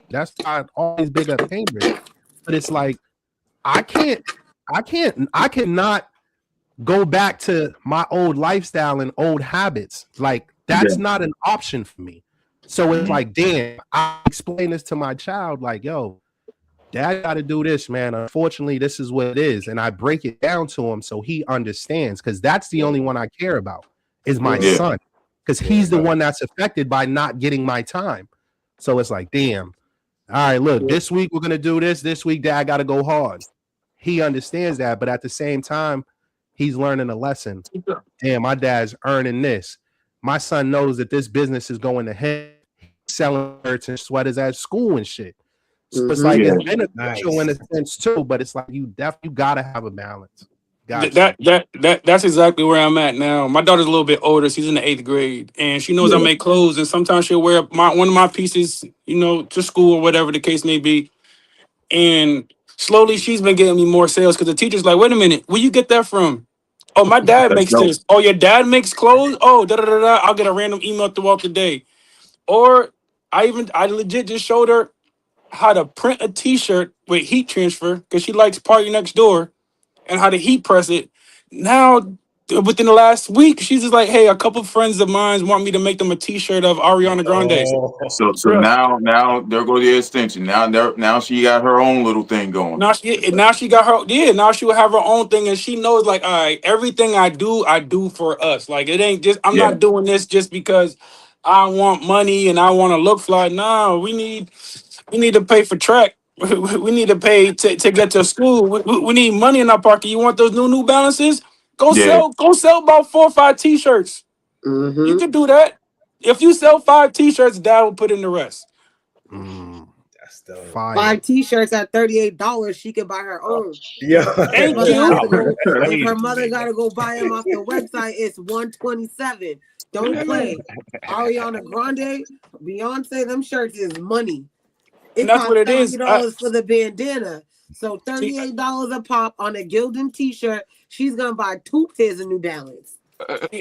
That's why I always big up Cambridge. But it's like I cannot go back to my old lifestyle and old habits. Like that's not an option for me. So it's like, damn, I explain this to my child, like, yo, Dad got to do this, man. Unfortunately, this is what it is. And I break it down to him so he understands, because that's the only one I care about is my son, because he's the one that's affected by not getting my time. So it's like, damn, all right, look, this week we're going to do this. This week, Dad got to go hard. He understands that. But at the same time, he's learning a lesson. Damn, my dad's earning this. My son knows that this business is going ahead, selling shirts and sweaters at school and shit. So it's like it's beneficial in a sense too, but it's like you gotta have a balance. That's exactly where I'm at now. My daughter's a little bit older; she's in the 8th grade, and she knows I make clothes. And sometimes she'll wear one of my pieces, to school or whatever the case may be. And slowly, she's been getting me more sales because the teacher's like, "Wait a minute, where you get that from?" Oh, my dad makes this. Oh, your dad makes clothes. Oh, da da da da. I'll get a random email throughout the day, or I legit just showed her how to print a T-shirt with heat transfer because she likes Party Next Door, and how to heat press it. Now, within the last week, she's just like, "Hey, a couple of friends of mine want me to make them a T-shirt of Ariana Grande." So now there go the extension. Now she got her own little thing going. Now she got her. Yeah, now she will have her own thing, and she knows, like, all right, everything I do for us. Like, it ain't just I'm not doing this just because I want money and I want to look fly. No, we need to pay for track. We need to pay to get to school. We need money in our pocket. You want those New Balances? Go sell about 4 or 5 T-shirts. You can do that. If you sell 5 T-shirts, Dad will put in the rest. That's the 5 T-shirts at $38. She could buy her own. Yeah. Thank you. If her mother gotta go buy them off the website, it's $127. Don't play. Ariana Grande, Beyonce, them shirts is money. And that's what it is. $30 for the bandana. So $38 a pop on a Gildan T-shirt. She's gonna buy 2 pairs of New Balance.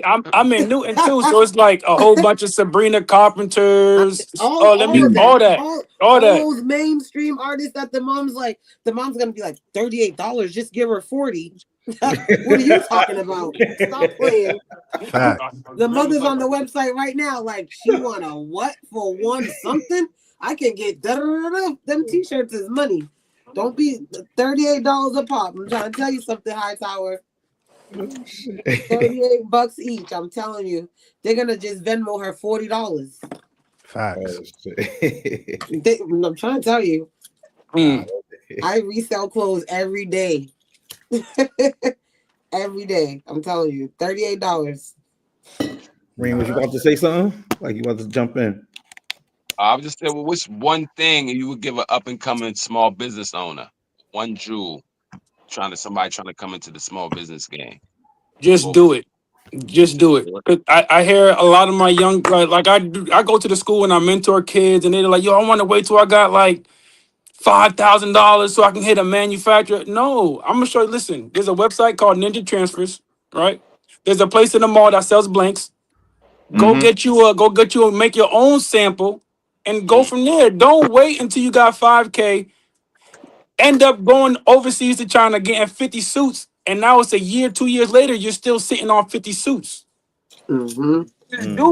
I'm in Newton too, so it's like a whole bunch of Sabrina Carpenters. All those mainstream artists that the mom's gonna be like $38. Just give her 40. What are you talking about? Stop playing. The mother's on the website right now, like, she want a what for one something? I can get them T-shirts is money. Don't be $38 a pop. I'm trying to tell you something, Hightower. $38 each. I'm telling you, they're gonna just Venmo her $40. Facts. I'm trying to tell you. I resell clothes every day. Every day. I'm telling you, $38. Reem, was you about to say something? Like you want to jump in? I was just saying, well, what's one thing you would give an up and coming small business owner? One jewel, somebody trying to come into the small business game. Just do it. Just do it. I hear a lot of my young, like I go to the school and I mentor kids, and they're like, "Yo, I want to wait till I got like $5,000 so I can hit a manufacturer." No, I'm gonna show you. Listen, there's a website called Ninja Transfers, right? There's a place in the mall that sells blanks. Go get you and make your own sample and go from there. Don't wait until you got 5K. End up going overseas to China, getting 50 suits, and now it's a year, 2 years later, you're still sitting on 50 suits. Just do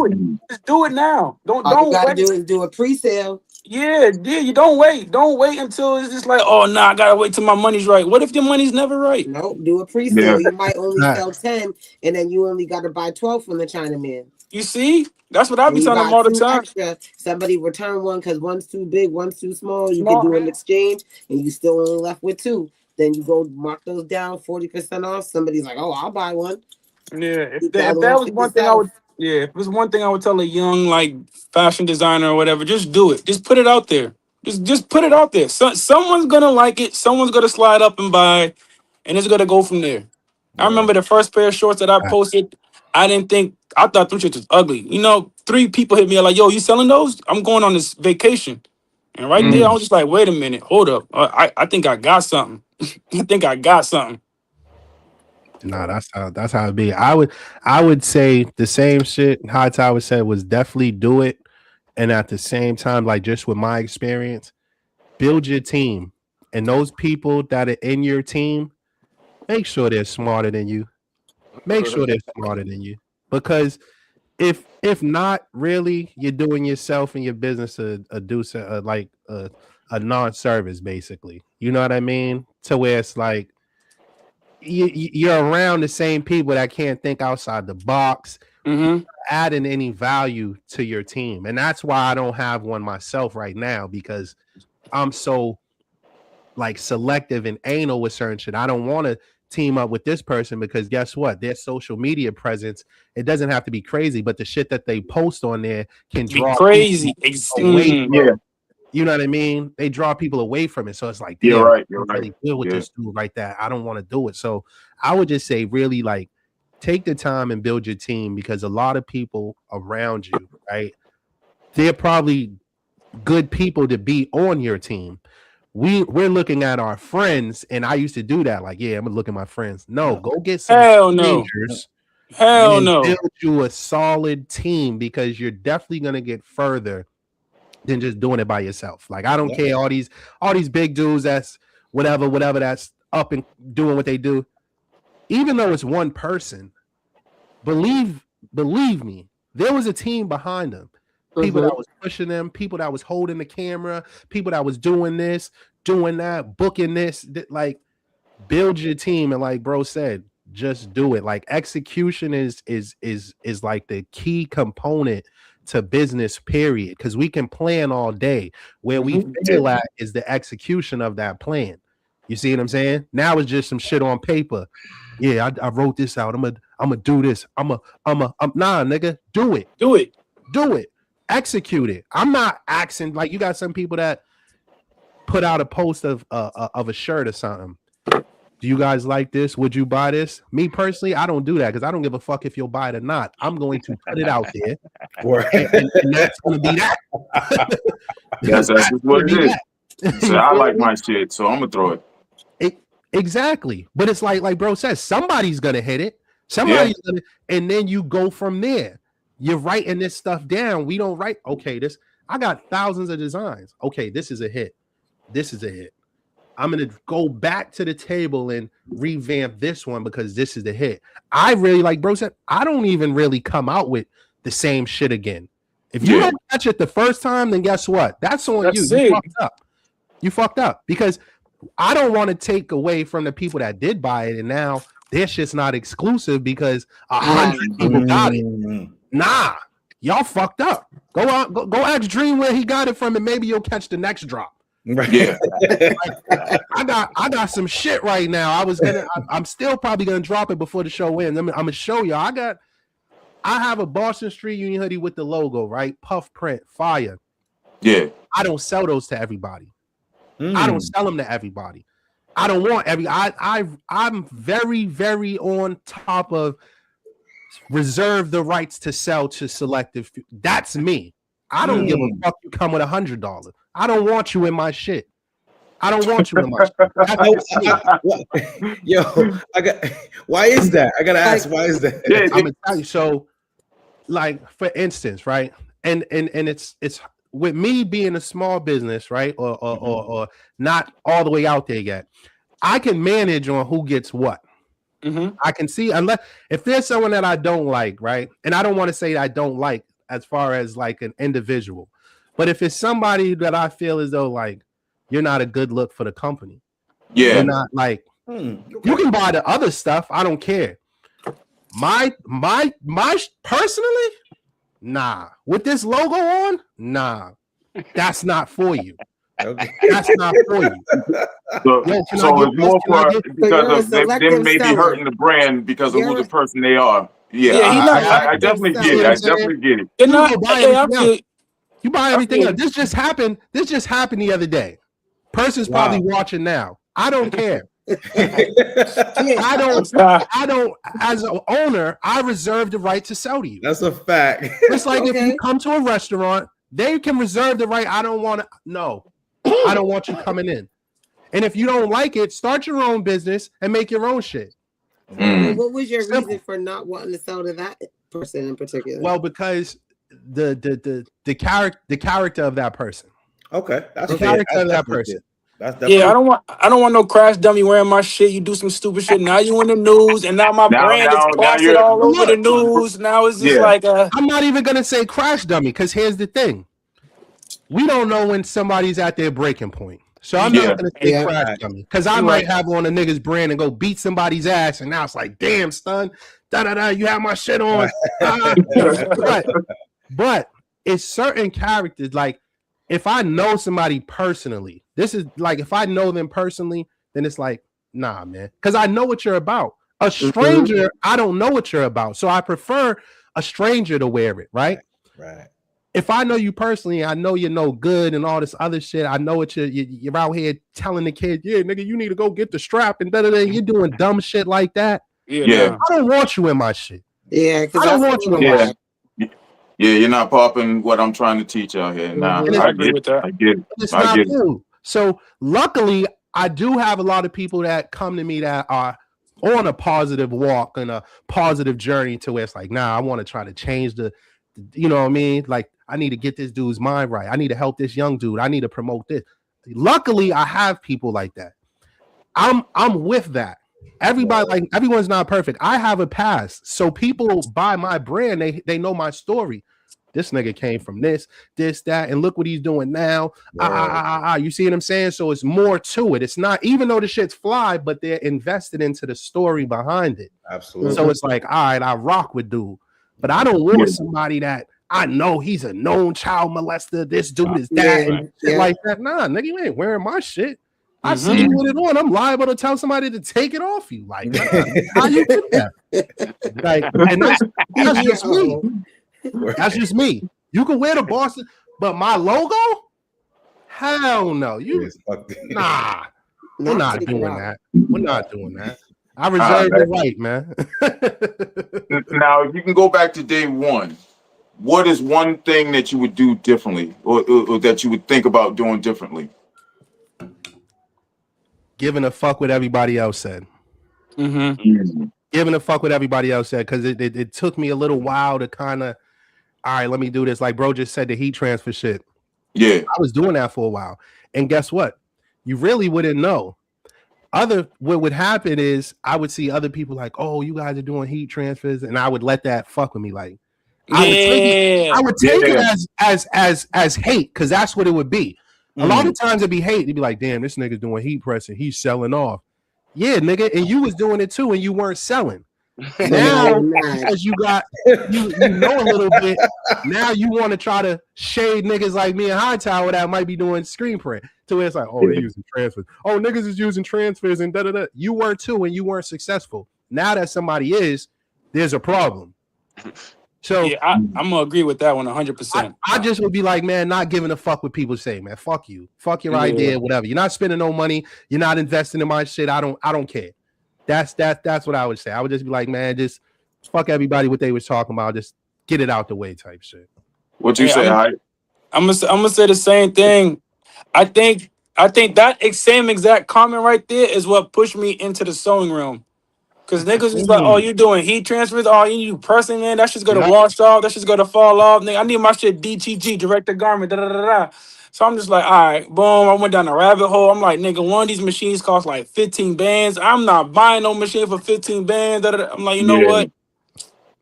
it. Just do it now. Don't you gotta wait. do is do a pre-sale. Yeah, you don't wait. Don't wait until it's just like, oh, nah, I gotta wait till my money's right. What if your money's never right? Nope, do a pre-sale. You might only sell 10, and then you only got to buy 12 from the Chinaman. You see? That's what I be telling them all the time. Extra. Somebody return one because one's too big, one's too small. You can do an exchange, and you still only left with 2. Then you go mark those down 40% off. Somebody's like, "Oh, I'll buy one." Yeah, if that was one thing I would. Yeah, if it was one thing I would tell a young like fashion designer or whatever, just do it. Just put it out there. Just put it out there. Someone's gonna like it. Someone's gonna slide up and buy, and it's gonna go from there. I remember the first pair of shorts that I posted. I thought them shits was ugly. 3 people hit me like, "Yo, you selling those? I'm going on this vacation." And right there, I was just like, "Wait a minute, hold up. I think I got something. I think I got something." Nah, that's how it be. I would say the same shit High Tower said was definitely do it. And at the same time, like just with my experience, build your team. And those people that are in your team, make sure they're smarter than you. Make sure they're smarter than you. Because if not, really, you're doing yourself and your business a non-service, basically. You know what I mean? To where it's like you're around the same people that can't think outside the box, adding any value to your team. And that's why I don't have one myself right now, because I'm so like selective and anal with certain shit. I don't want to team up with this person because guess what? Their social media presence, it doesn't have to be crazy, but the shit that they post on there can draw crazy. Away from, you know what I mean? They draw people away from it. So it's like, you're right. Really deal with this dude right there. I don't want to do it. So I would just say really like take the time and build your team, because a lot of people around you, right? They're probably good people to be on your team. We're looking at our friends, and I used to do that. Like, yeah, I'm gonna look at my friends. No, go get some strangers. Hell no. Build you a solid team, because you're definitely gonna get further than just doing it by yourself. Like, I don't care all these big dudes that's whatever that's up and doing what they do. Even though it's one person, believe me, there was a team behind them. People that was pushing them, people that was holding the camera, people that was doing this, doing that, booking this. Like, build your team, and like bro said, just do it. Like, execution is like the key component to business, period. Because we can plan all day. Where we fail at is the execution of that plan. You see what I'm saying? Now it's just some shit on paper. Yeah, I wrote this out. I'm gonna do this. nah, nigga, do it. Execute it. I'm not asking, like, you got some people that put out a post of a shirt or something. Do you guys like this? Would you buy this? Me personally, I don't do that because I don't give a fuck if you'll buy it or not. I'm going to put it out there, and that's going to be that. That's what it is. So I like my shit, so I'm gonna throw it. Exactly, but it's like bro says, somebody's gonna hit it. Somebody's gonna, and then you go from there. You're writing this stuff down. We don't write. Okay, I got thousands of designs. Okay, this is a hit. This is a hit. I'm going to go back to the table and revamp this one because this is the hit. I really, like bro said, I don't even really come out with the same shit again. If you don't catch it the first time, then guess what? That's on you. You fucked up. You fucked up, because I don't want to take away from the people that did buy it, and now their shit's not exclusive because 100 people got it. Nah, y'all fucked up. Go ask Dream where he got it from, and maybe you'll catch the next drop. Right. Yeah. I got some shit right now. I'm still probably gonna drop it before the show ends. I'm gonna show y'all. I have a Boston Street Union hoodie with the logo, right? Puff print, fire. Yeah. I don't sell those to everybody. I don't sell them to everybody. I don't want I'm very, very on top of reserve the rights to sell to selective. That's me. I don't give a fuck. You come with $100. I don't want you in my shit. I don't want you in my shit. Yo, why is that? I gotta ask, why is that? I'm gonna tell you. So, like, for instance, right? And it's with me being a small business, right? Or not all the way out there yet. I can manage on who gets what. I can see, unless if there's someone that I don't like, right? And I don't want to say I don't like as far as like an individual, but if it's somebody that I feel as though like you're not a good look for the company, you're not like you can buy the other stuff. I don't care. My personally, nah. With this logo on, nah. That's not for you. Okay. That's not for you. So it's more for because of them maybe hurting the brand because of who the person they are. I definitely get it. I definitely get it. You buy everything else. This just happened the other day. Person's probably watching now. I don't care. I don't, as an owner, I reserve the right to sell to you. That's a fact. It's like if you come to a restaurant, they can reserve the right. I don't want you coming in. And if you don't like it, start your own business and make your own shit. Well, what was your reason for not wanting to sell to that person in particular? Well, because the character of that person. Okay, that's The fair. character of that person. Yeah, I don't want no crash dummy wearing my shit. You do some stupid shit. Now you in the news, and now my brand is plastered all over the news. Now it's just like I'm not even gonna say crash dummy because here's the thing: we don't know when somebody's at their breaking point. So I'm not gonna say crash dummy because I might have on a nigga's brand and go beat somebody's ass, and now it's like, damn, son, you have my shit on. But it's certain characters like. If I know somebody personally, this is like if I know them personally, then it's like, nah, man. Because I know what you're about. A stranger, I don't know what you're about. So I prefer a stranger to wear it, right? Right. If I know you personally, I know you're no good and all this other shit. I know what you're out here telling the kid, yeah, nigga, you need to go get the strap and you're doing dumb shit like that. Yeah. I don't want you in my shit. Yeah, I don't want you in my shit. Yeah, you're not popping what I'm trying to teach out here. Nah, I agree with that. I get it. It's not you. So luckily, I do have a lot of people that come to me that are on a positive walk and a positive journey to where it's like, nah, I want to try to change you know what I mean? Like, I need to get this dude's mind right. I need to help this young dude. I need to promote this. Luckily, I have people like that. I'm with that. Everyone's not perfect. I have a past. So people buy my brand, they know my story. This nigga came from this, that, and look what he's doing now. You see what I'm saying? So it's more to it. It's not, even though the shit's fly, but they're invested into the story behind it. Absolutely. So it's like, all right, I rock with dude. But I don't want somebody that I know he's a known child molester. This dude is that and shit like that. Nah, nigga, you ain't wearing my shit. I see you with it on. I'm liable to tell somebody to take it off you. Like, how you do that? Like, and that's just me. That's just me. You can wear the Boston, but my logo? Hell no. Nah. We're not doing that. We're not doing that. I reserve the right, man. Now, if you can go back to day one, what is one thing that you would do differently or that you would think about doing differently? Giving a fuck what everybody else said. Giving a fuck what everybody else said, because it took me a little while to kind of, all right, let me do this. Like bro just said, the heat transfer shit. Yeah. I was doing that for a while. And guess what? You really wouldn't know. What would happen is I would see other people like, oh, you guys are doing heat transfers, and I would let that fuck with me. Like, I would take it as hate, because that's what it would be. A lot of times it'd be hate. It'd be like, damn, this nigga's doing heat pressing. He's selling off. Yeah, nigga, and you was doing it too, and you weren't selling. Now, as you got, you know a little bit. Now you want to try to shade niggas like me and Hightower that might be doing screen print. To where it's like, oh, they're using transfers. Oh, niggas is using transfers and da-da-da. You were too, and you weren't successful. Now that somebody is, there's a problem. So yeah, I'm gonna agree with that one 100%. I just would be like, man, not giving a fuck what people say, man. Fuck you. Fuck your idea, whatever. You're not spending no money. You're not investing in my shit. I don't care. That's what I would say. I would just be like, man, just fuck everybody what they was talking about. Just get it out the way type shit. What you say, Hyde? I'm gonna say the same thing. I think that same exact comment right there is what pushed me into the sewing realm. Cause niggas is like, oh, you doing heat transfers? Oh, you pressing, man? That shit's gonna wash off. That shit's gonna fall off. Nigga, I need my shit DTG, direct to garment. Da da da da. So I'm just like, all right, boom. I went down the rabbit hole. I'm like, nigga, one of these machines costs like 15 bands. I'm not buying no machine for 15 bands. Da, da, da. I'm like, you know what?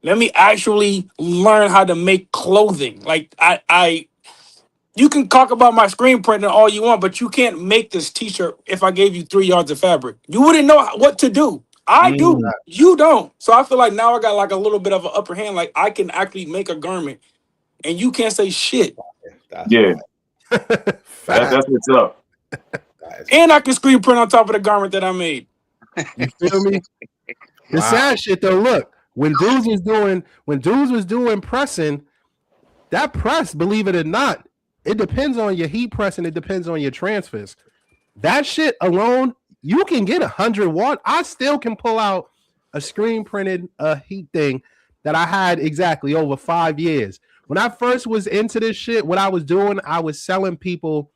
Let me actually learn how to make clothing. Like you can talk about my screen printing all you want, but you can't make this t-shirt if I gave you 3 yards of fabric. You wouldn't know what to do. I do. You don't. So I feel like now I got like a little bit of an upper hand. Like I can actually make a garment and you can't say shit. That's what's up. And I can screen print on top of the garment that I made. You feel me? The sad shit though, look, when dudes was doing pressing, that press, believe it or not, it depends on your heat press and it depends on your transfers. That shit alone, you can get 100 watt. I still can pull out a screen printed heat thing that I had exactly over 5 years. When I first was into this shit, what I was doing, I was selling people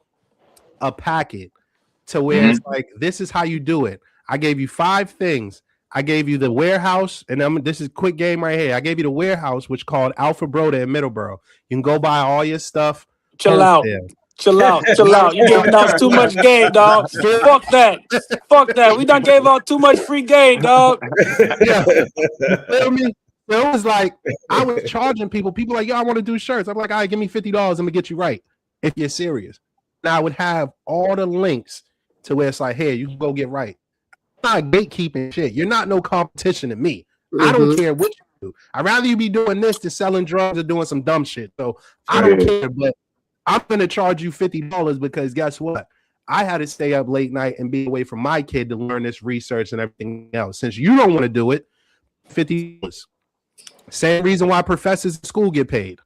a packet to where it's like, this is how you do it. I gave you 5 things. I gave you the warehouse, and this is a quick game right here. I gave you the warehouse, which called Alpha Broda in Middleborough. You can go buy all your stuff. Chill out. Chill out. Chill out. You giving out too much game, dog. Fuck that. Fuck that. We done gave out too much free game, dog. Yeah. You feel me? So it was like I was charging people. People like, yo, I want to do shirts. I'm like, all right, give me $50. I'm gonna get you right if you're serious. Now I would have all the links to where it's like, hey, you can go get right. I'm not gatekeeping shit. You're not no competition to me. I don't care what you do. I'd rather you be doing this than selling drugs or doing some dumb shit. So I don't care, but I'm gonna charge you $50 because guess what? I had to stay up late night and be away from my kid to learn this research and everything else. Since you don't want to do it, $50. Same reason why professors in school get paid.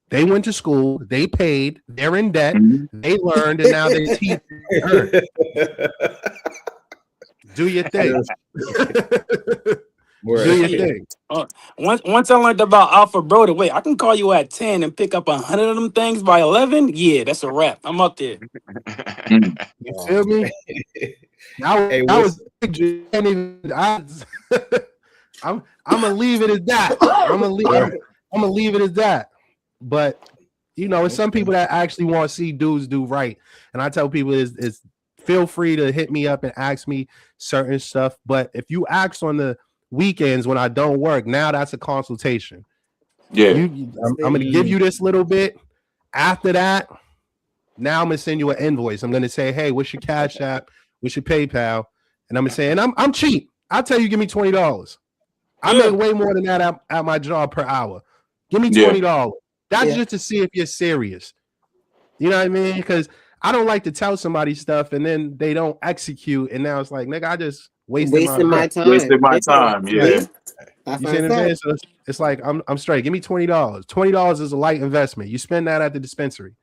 They went to school, they paid, they're in debt, they learned, and now they teach. Do your thing. Do your thing. Once I learned about Alpha Broda, wait, I can call you at 10 and pick up 100 of them things by 11? Yeah, that's a wrap. I'm up there. You feel me? I was I'm gonna leave it as that. I'm gonna leave it as that. But you know, it's some people that actually want to see dudes do right. And I tell people is feel free to hit me up and ask me certain stuff. But if you ask on the weekends when I don't work, now that's a consultation. Yeah, I'm gonna give you this little bit. After that, now I'm gonna send you an invoice. I'm gonna say, hey, what's your Cash App? What's your PayPal? And I'm gonna say, and I'm cheap. I'll tell you, give me $20. I make way more than that at my job per hour. Give me $20. That's just to see if you're serious. You know what I mean? Because I don't like to tell somebody stuff and then they don't execute, and now it's like, nigga, I just wasted my time. Wasted my time. Yeah. You see what I'm saying? So it's like I'm straight. Give me $20. $20 is a light investment. You spend that at the dispensary.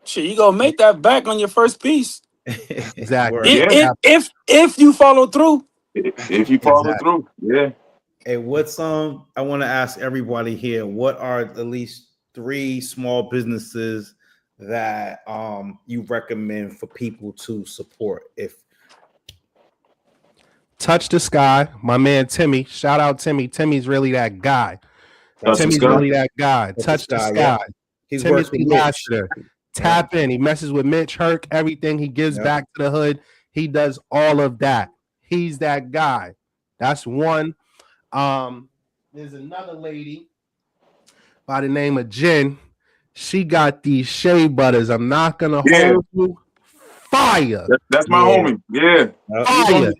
Shit, you gonna make that back on your first piece. Exactly. If you follow through. If you follow through, yeah. Hey, what's I want to ask everybody here, what are at least 3 small businesses that you recommend for people to support? If Touch the Sky, my man Timmy. Shout out Timmy. Timmy's really that guy. Timmy's really that guy. Touch the Sky. Yeah. He's Timmy's the master. Tap in. He messes with Mitch Herc. Everything he gives back to the hood. He does all of that. He's that guy. That's one. There's another lady by the name of Jen. She got these shea butters. I'm not gonna hold you. Fire. That's my homie. Yeah. Fire.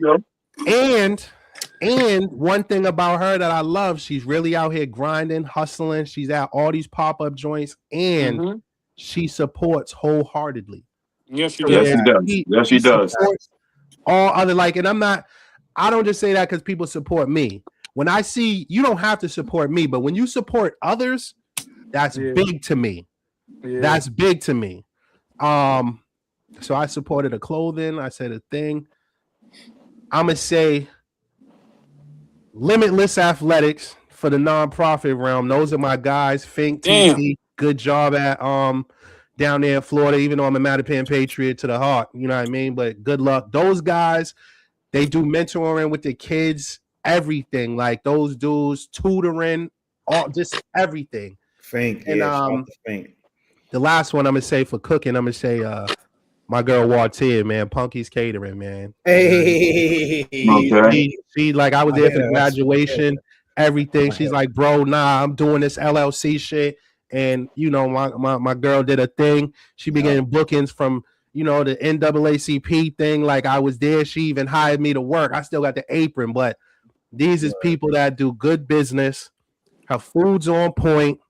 And one thing about her that I love, she's really out here grinding, hustling. She's at all these pop-up joints, and she supports wholeheartedly. Yes, she does. Yes, she does. All other and I don't just say that because people support me. When I see, you don't have to support me, but when you support others, that's big to me. Yeah. That's big to me. So I supported a clothing. I said a thing. I'm gonna say Limitless Athletics for the nonprofit realm. Those are my guys. Fink, TC, good job at down there in Florida. Even though I'm a Mattapan Patriot to the heart, you know what I mean. But good luck. Those guys, they do mentoring with the kids. Everything, like those dudes, tutoring, all just everything. Fink, and the last one I'm gonna say for cooking, I'm gonna say my girl Wartia, man, Punky's Catering, man. Hey, she like I was there for graduation, everything. She's like, bro, nah, I'm doing this LLC shit, and you know, my girl did a thing. She began bookings from the NAACP thing. Like I was there. She even hired me to work. I still got the apron, but these is people that do good business, have food's on point,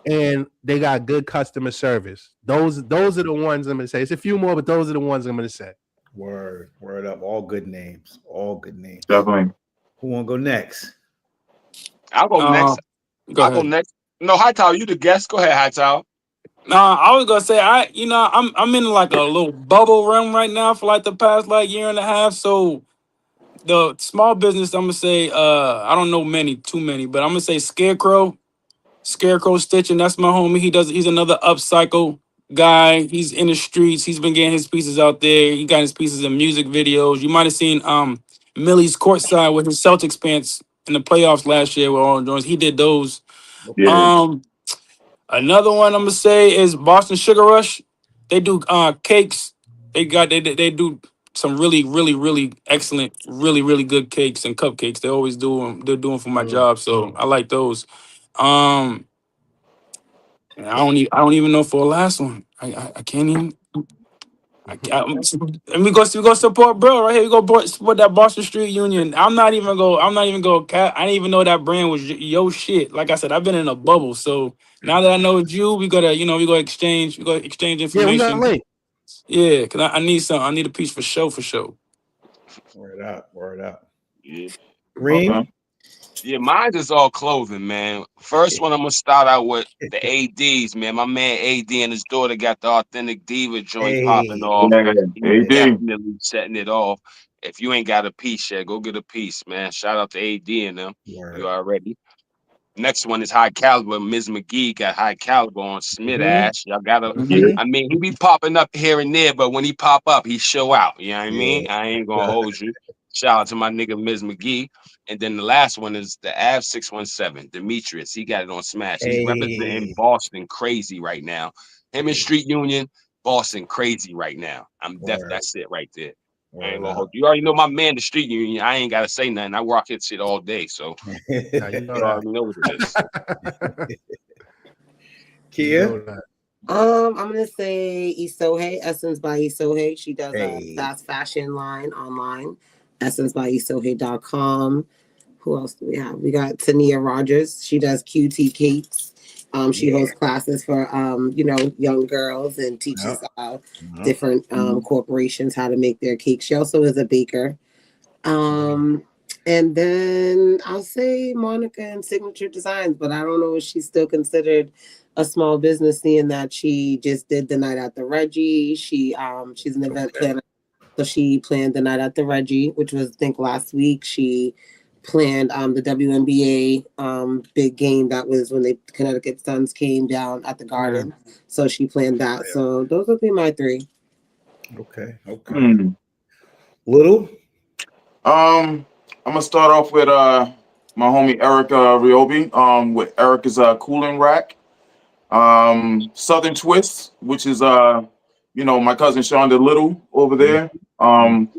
and they got good customer service. Those are the ones I'm gonna say. It's a few more, but those are the ones I'm gonna say. Word up. All good names. Definitely. Who wanna go next? I'll go next. Go next. No, Hightower, you the guest. Go ahead, Hightower. Nah, I was gonna say I'm in like a little bubble realm right now for like the past year and a half. So the small business, I'm gonna say, I don't know too many, but I'm gonna say Scarecrow Stitching. That's my homie. He's another upcycle guy. He's in the streets. He's been getting his pieces out there. He got his pieces in music videos. You might have seen Millie's courtside with his Celtics pants in the playoffs last year with all joints. He did those. Yeah. Another one I'm gonna say is Boston Sugar Rush. They do cakes. They do some really excellent, really good cakes and cupcakes. They always do them. They're doing for my job, so I like those. And I don't even know for a last one. I can't even. And we go support bro right here. We go support that Boston Street Union. I'm not even go. I didn't even know that brand was yo shit. Like I said, I've been in a bubble. So now that I know it's you, we gotta we go exchange. We go exchange Yeah, we got a information. link. Yeah, cause I need some. I need a piece for show. Word up. Yeah. Reem? Okay. Yeah, mine is all clothing, man. First one, I'm gonna start out with the ADs, man. My man AD and his daughter got the authentic diva joint popping off. Yeah, He's AD. definitely setting it off. If you ain't got a piece yet, go get a piece, man. Shout out to AD and them. Word. You already. Next one is High Caliber. Ms. McGee got High Caliber on Smith Ash. Y'all gotta. Yeah. I mean, he be popping up here and there, but when he pop up, he show out. You know what I mean? Yeah. I ain't gonna hold you. Shout out to my nigga Ms. McGee. And then the last one is the Av 617, Demetrius. He got it on Smash. He's representing Boston crazy right now. Him and Street Union, Boston crazy right now. That's it right there. I ain't gonna hold you. You already know my man, the Street Union. I ain't gotta say nothing. I rock his shit all day, so Yeah, you know you already know what it is. Kia? I'm gonna say Isohe, Essence by Isohe. She does a fast fashion line online, essencebyIsohe.com. Who else do we have? We got Tania Rogers. She does QT cakes. She hosts classes for young girls and teaches different corporations how to make their cakes. She also is a baker. And then I'll say Monica and Signature Designs, but I don't know if she's still considered a small business, seeing that she just did the night at the Reggie. She's an event planner, so she planned the night at the Reggie, which was I think last week. She planned the WNBA big game that was when the Connecticut Suns came down at the Garden. So she planned that. So those would be my three. Okay. Little? I'm gonna start off with my homie Erica Ryobi with Erica's cooling rack. Southern Twist, which is my cousin Shonda Little over there. And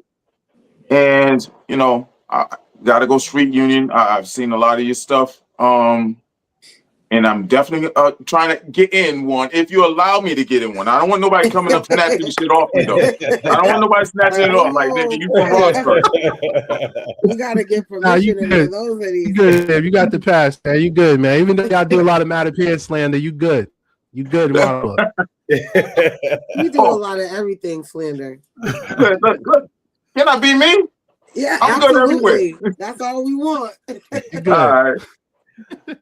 I gotta go Street Union. I've seen a lot of your stuff. And I'm definitely trying to get in one if you allow me to get in one. I don't want nobody coming up snatching shit off me though. I don't want nobody snatching it off. Like, nigga, you from Roxbury. You gotta get permission in those of these. You good, you got the pass, man. You good, man. Even though y'all do a lot of Mattapan slander, you good. You good, Marlo. You do a lot of everything slander. Good. Can I be me? Yeah, I'm absolutely. good everywhere. That's all we want. You good. All right.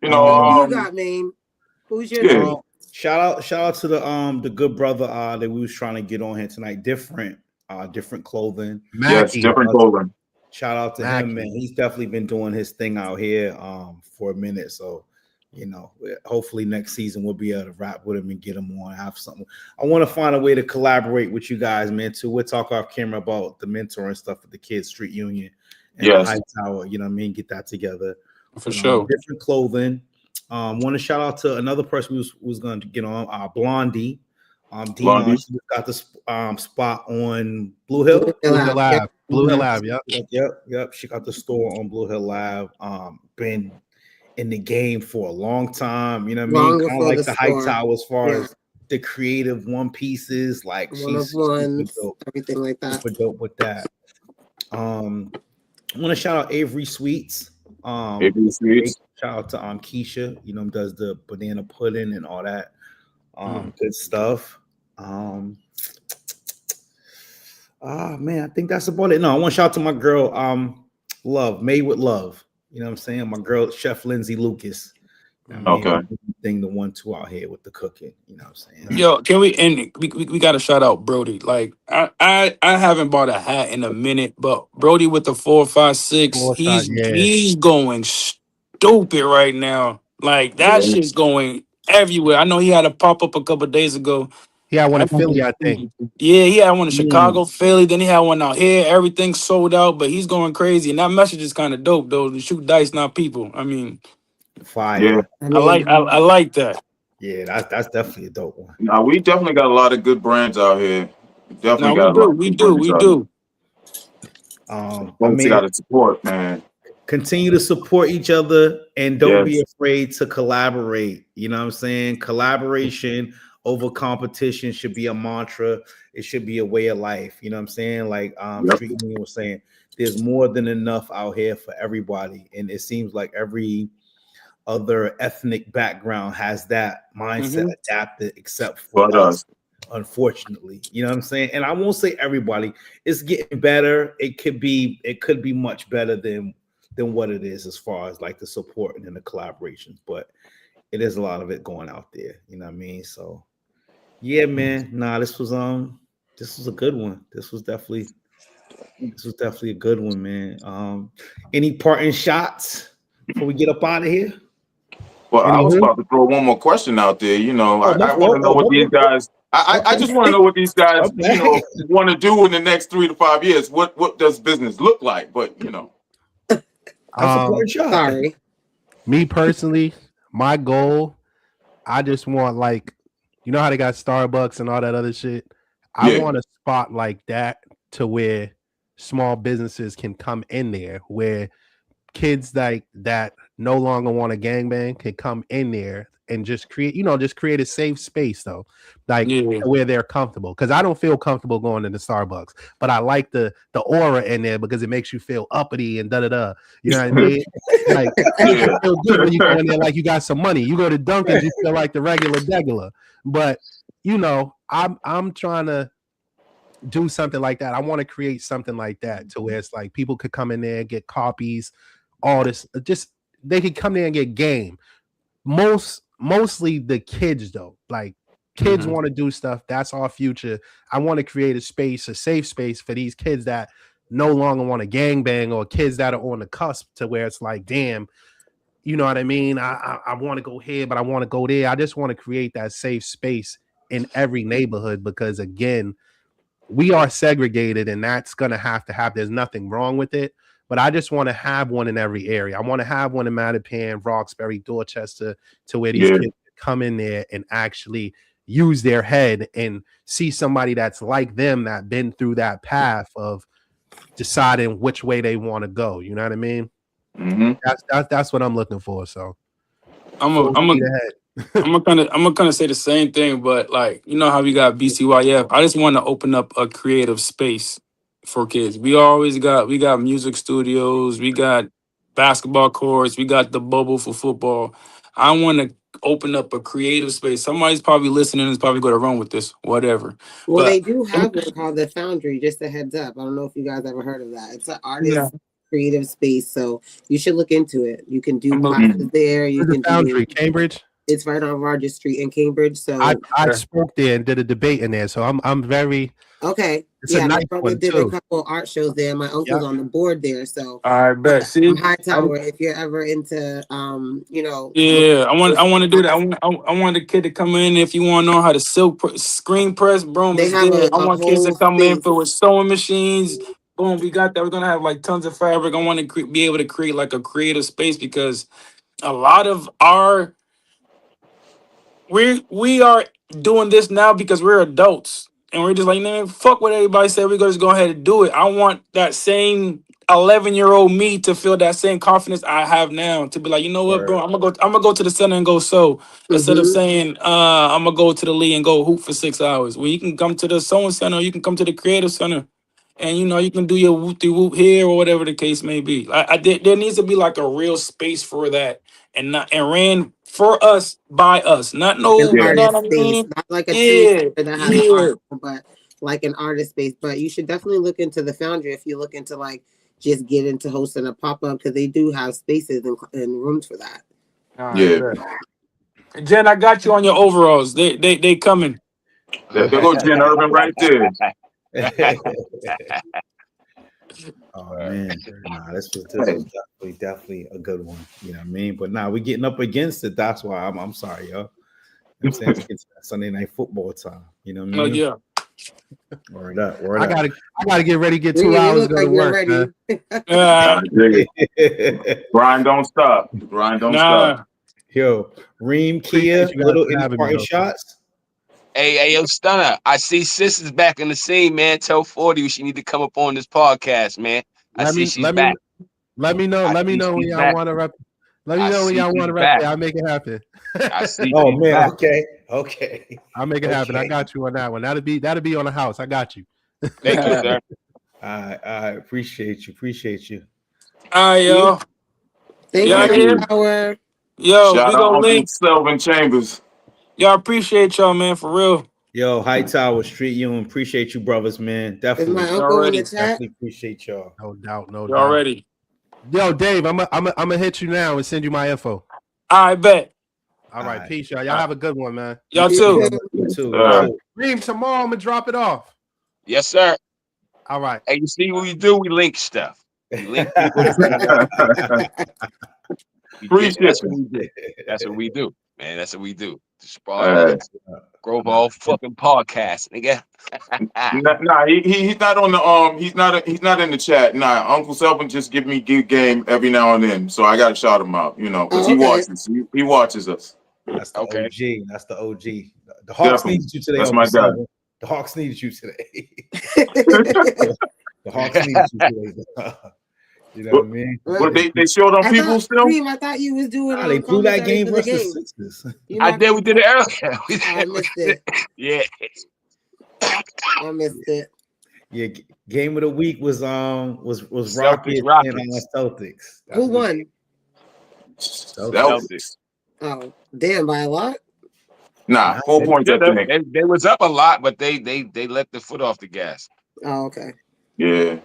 who you got, man? Who's your three? Shout out to the good brother that we was trying to get on here tonight. Different clothing. Yes, different clothing. Shout out to him, man. He's definitely been doing his thing out here for a minute. So, hopefully next season we'll be able to rap with him and get him on. Have something. I want to find a way to collaborate with you guys, man. Too. We'll talk off camera about the mentoring stuff for the kids, Street Union, and the High Tower. You know what I mean? Get that together for sure. Different clothing. Want to shout out to another person who's going to get on, Blondie. Dion, she got the spot on Blue Hill. Blue Hill Lab. Yep. She got the store on Blue Hill Lab. Been in the game for a long time. You know what I mean? Kind of like the High Tower as far as the creative one pieces, like she's everything like that. Super dope with that. I want to shout out Avery Sweets. Avery Sweets. Shout out to Keisha. Does the banana pudding and all that. Good stuff. Man, I think that's about it. No, I want to shout out to my girl, Love, Made with Love. You know what I'm saying? My girl, Chef Lindsay Lucas. Okay. Thing the 1-2 out here with the cooking. You know what I'm saying? Yo, can we got to shout out Brody. Like I haven't bought a hat in a minute, but Brody with the 456, he's going stupid right now. Like that shit's going everywhere. I know he had a pop up a couple of days ago. He had one in Philly, I think. Yeah, he had one in Chicago, Philly. Then he had one out here. Everything sold out, but he's going crazy. And that message is kind of dope, though. To shoot dice, not people. I mean, Fire. Yeah. I like that. Yeah, that's definitely a dope one. Now we definitely got a lot of good brands out here. We definitely No, got a lot of we good do, brands we out do. here. I mean, got to support, man. continue to support each other and don't be Yes. afraid to collaborate. You know what I'm saying? Collaboration over competition should be a mantra. It should be a way of life. You know what I'm saying? Like Yep. Street Union was saying, there's more than enough out here for everybody. And it seems like every other ethnic background has that mindset adapted except for But us, unfortunately. You know what I'm saying? And I won't say everybody. It's getting better. It could be much better than what it is as far as like the support and the collaborations, but it is a lot of it going out there. You know what I mean? So yeah, man. Nah, this was a good one. This was definitely a good one, man. Any parting shots before we get up out of here? Well, I was about to throw one more question out there. You know, I want to know what these guys. I just want to know what these guys, want to do in the next 3 to 5 years. What does business look like? But you know, Sorry. Me personally, my goal, I just want like, you know how they got Starbucks and all that other shit. I want a spot like that to where small businesses can come in there, where kids like that no longer want a gangbang can come in there and just create a safe space though, like where they're comfortable. Because I don't feel comfortable going into Starbucks, but I like the aura in there because it makes you feel uppity and da da da. You know what I mean? Like you feel good when you go in there like you got some money. You go to Dunkin's, you feel like the regular. But you know, I'm trying to do something like that. I want to create something like that to where it's like people could come in there and get copies, all this. Just they could come there and get game. Mostly the kids though. Like kids want to do stuff. That's our future. I want to create a safe space for these kids that no longer want to gangbang, or kids that are on the cusp to where it's like, damn, you know what I mean? I want to go here, but I want to go there. I just want to create that safe space in every neighborhood because again, we are segregated and that's going to have. There's nothing wrong with it, but I just want to have one in every area. I want to have one in Mattapan, Roxbury, Dorchester, to where these kids come in there and actually use their head and see somebody that's like them, that been through that path of deciding which way they want to go. You know what I mean? That's what I'm looking for. So I'm gonna kind of say the same thing, but like, you know how we got BCYF. I just want to open up a creative space for kids. We got music studios, we got basketball courts, we got the bubble for football. I want to open up a creative space. Somebody's probably listening and is probably going to run with this, whatever. Well, they do have one called the Foundry. Just a heads up. I don't know if you guys ever heard of that. It's an artist creative space, so you should look into it. You can do classes there. You can Foundry, Cambridge. It's right on Rogers Street in Cambridge. So I spoke there and did a debate in there. So I'm very okay. It's a nice one did too. a couple art shows there. My uncle's on the board there. So I bet. See, High Tower. If you're ever into, you know. Yeah, I want to do that. I want the kid to come in. If you want to know how to screen press, boom. They have I want kids to come in with sewing machines. Boom, we got that. We're gonna have like tons of fabric. I want to be able to create like a creative space because a lot of our we are doing this now because we're adults and we're just like, man, fuck what everybody said. We're gonna just go ahead and do it. I want that same 11-year-old me to feel that same confidence I have now, to be like, you know what, bro, I'm gonna go to the center and go sew instead of saying I'm gonna go to the Lee and go hoop for 6 hours. Well, you can come to the sewing center, you can come to the creative center, and you know you can do your whoop here or whatever the case may be. There needs to be like a real space for that, and ran for us by us, not artist space, not like a that has art, but like an artist space. But you should definitely look into the Foundry if you look into like just get into hosting a pop-up, because they do have spaces and rooms for that. Jen, I got you on your overalls. They coming. There go Jen Urban right there. Oh man, this was definitely a good one. You know what I mean? But now we're getting up against it. That's why I'm sorry, yo. I'm saying it's Sunday night football time. You You know what I Oh mean? yeah. Word up. Word I up. gotta get ready. Get 2 You hours. look Go like to you're work. ready. Man. I dig it. Grind don't stop. The grind don't stop. Nah. Yo, Reem, Appreciate Kia, you guys little for any having me, parting though. shots? Hey, yo, Stunner. I see Sis is back in the scene, man. Tell 40 she need to come up on this podcast, man. I see she's back. Let me know. I Let me see know when she's y'all back. want to rep. Let me I know when see y'all she's want to rep. back. I'll make it happen. I see Oh she's man, back. okay. I'll make it happen. I Okay. got you on that one. That'll be on the house. I got you. Thank you, sir. I appreciate you. All right, yo. Thank Y'all you, here? Howard. Yo, Shout we out gonna Uncle link. Selvin Chambers. Y'all appreciate y'all, man, for real. Yo, High Tower Street Union, appreciate you, brothers, man. Is Definitely, my uncle in Already. the chat? definitely appreciate y'all. No doubt. No Y'all doubt. ready? Yo, Dave, I'm gonna hit you now and send you my info. I bet. All right, Alright. peace, y'all. Y'all have a good one, man. Y'all You too. too. You too. All right. Reem, tomorrow I'm gonna drop it off. Yes, sir. All right. Hey, you see what we do? We link stuff. We link people. Appreciate That's it. what we do. That's what we do, man. That's what we do. Uh, Grove Hall fucking podcast, nigga. Nah, he's not on the he's not in the chat. Nah, Uncle Selvin just give me good game every now and then, so I gotta shout him out, you know, because Oh, he okay. watches. He watches us. That's the Okay. OG. That's the OG. The Hawks Definitely. needed you today. That's Uncle my guy. Selvin. The Hawks needed you today. The Hawks needed you today. You know what I mean? What they showed on people still? Reem, I thought you was doing Nah, they blew that commentary game for the versus game. the Sixers. You I not did. We did it earlier. I missed it. Yeah. I missed it. Yeah, game of the week was Celtics, Rockets Rockets. and Celtics. Who won? Celtics. Oh, damn, by a lot. Nah, 4 points. I think. They was up a lot, but they let the foot off the gas. Oh, okay. Yeah.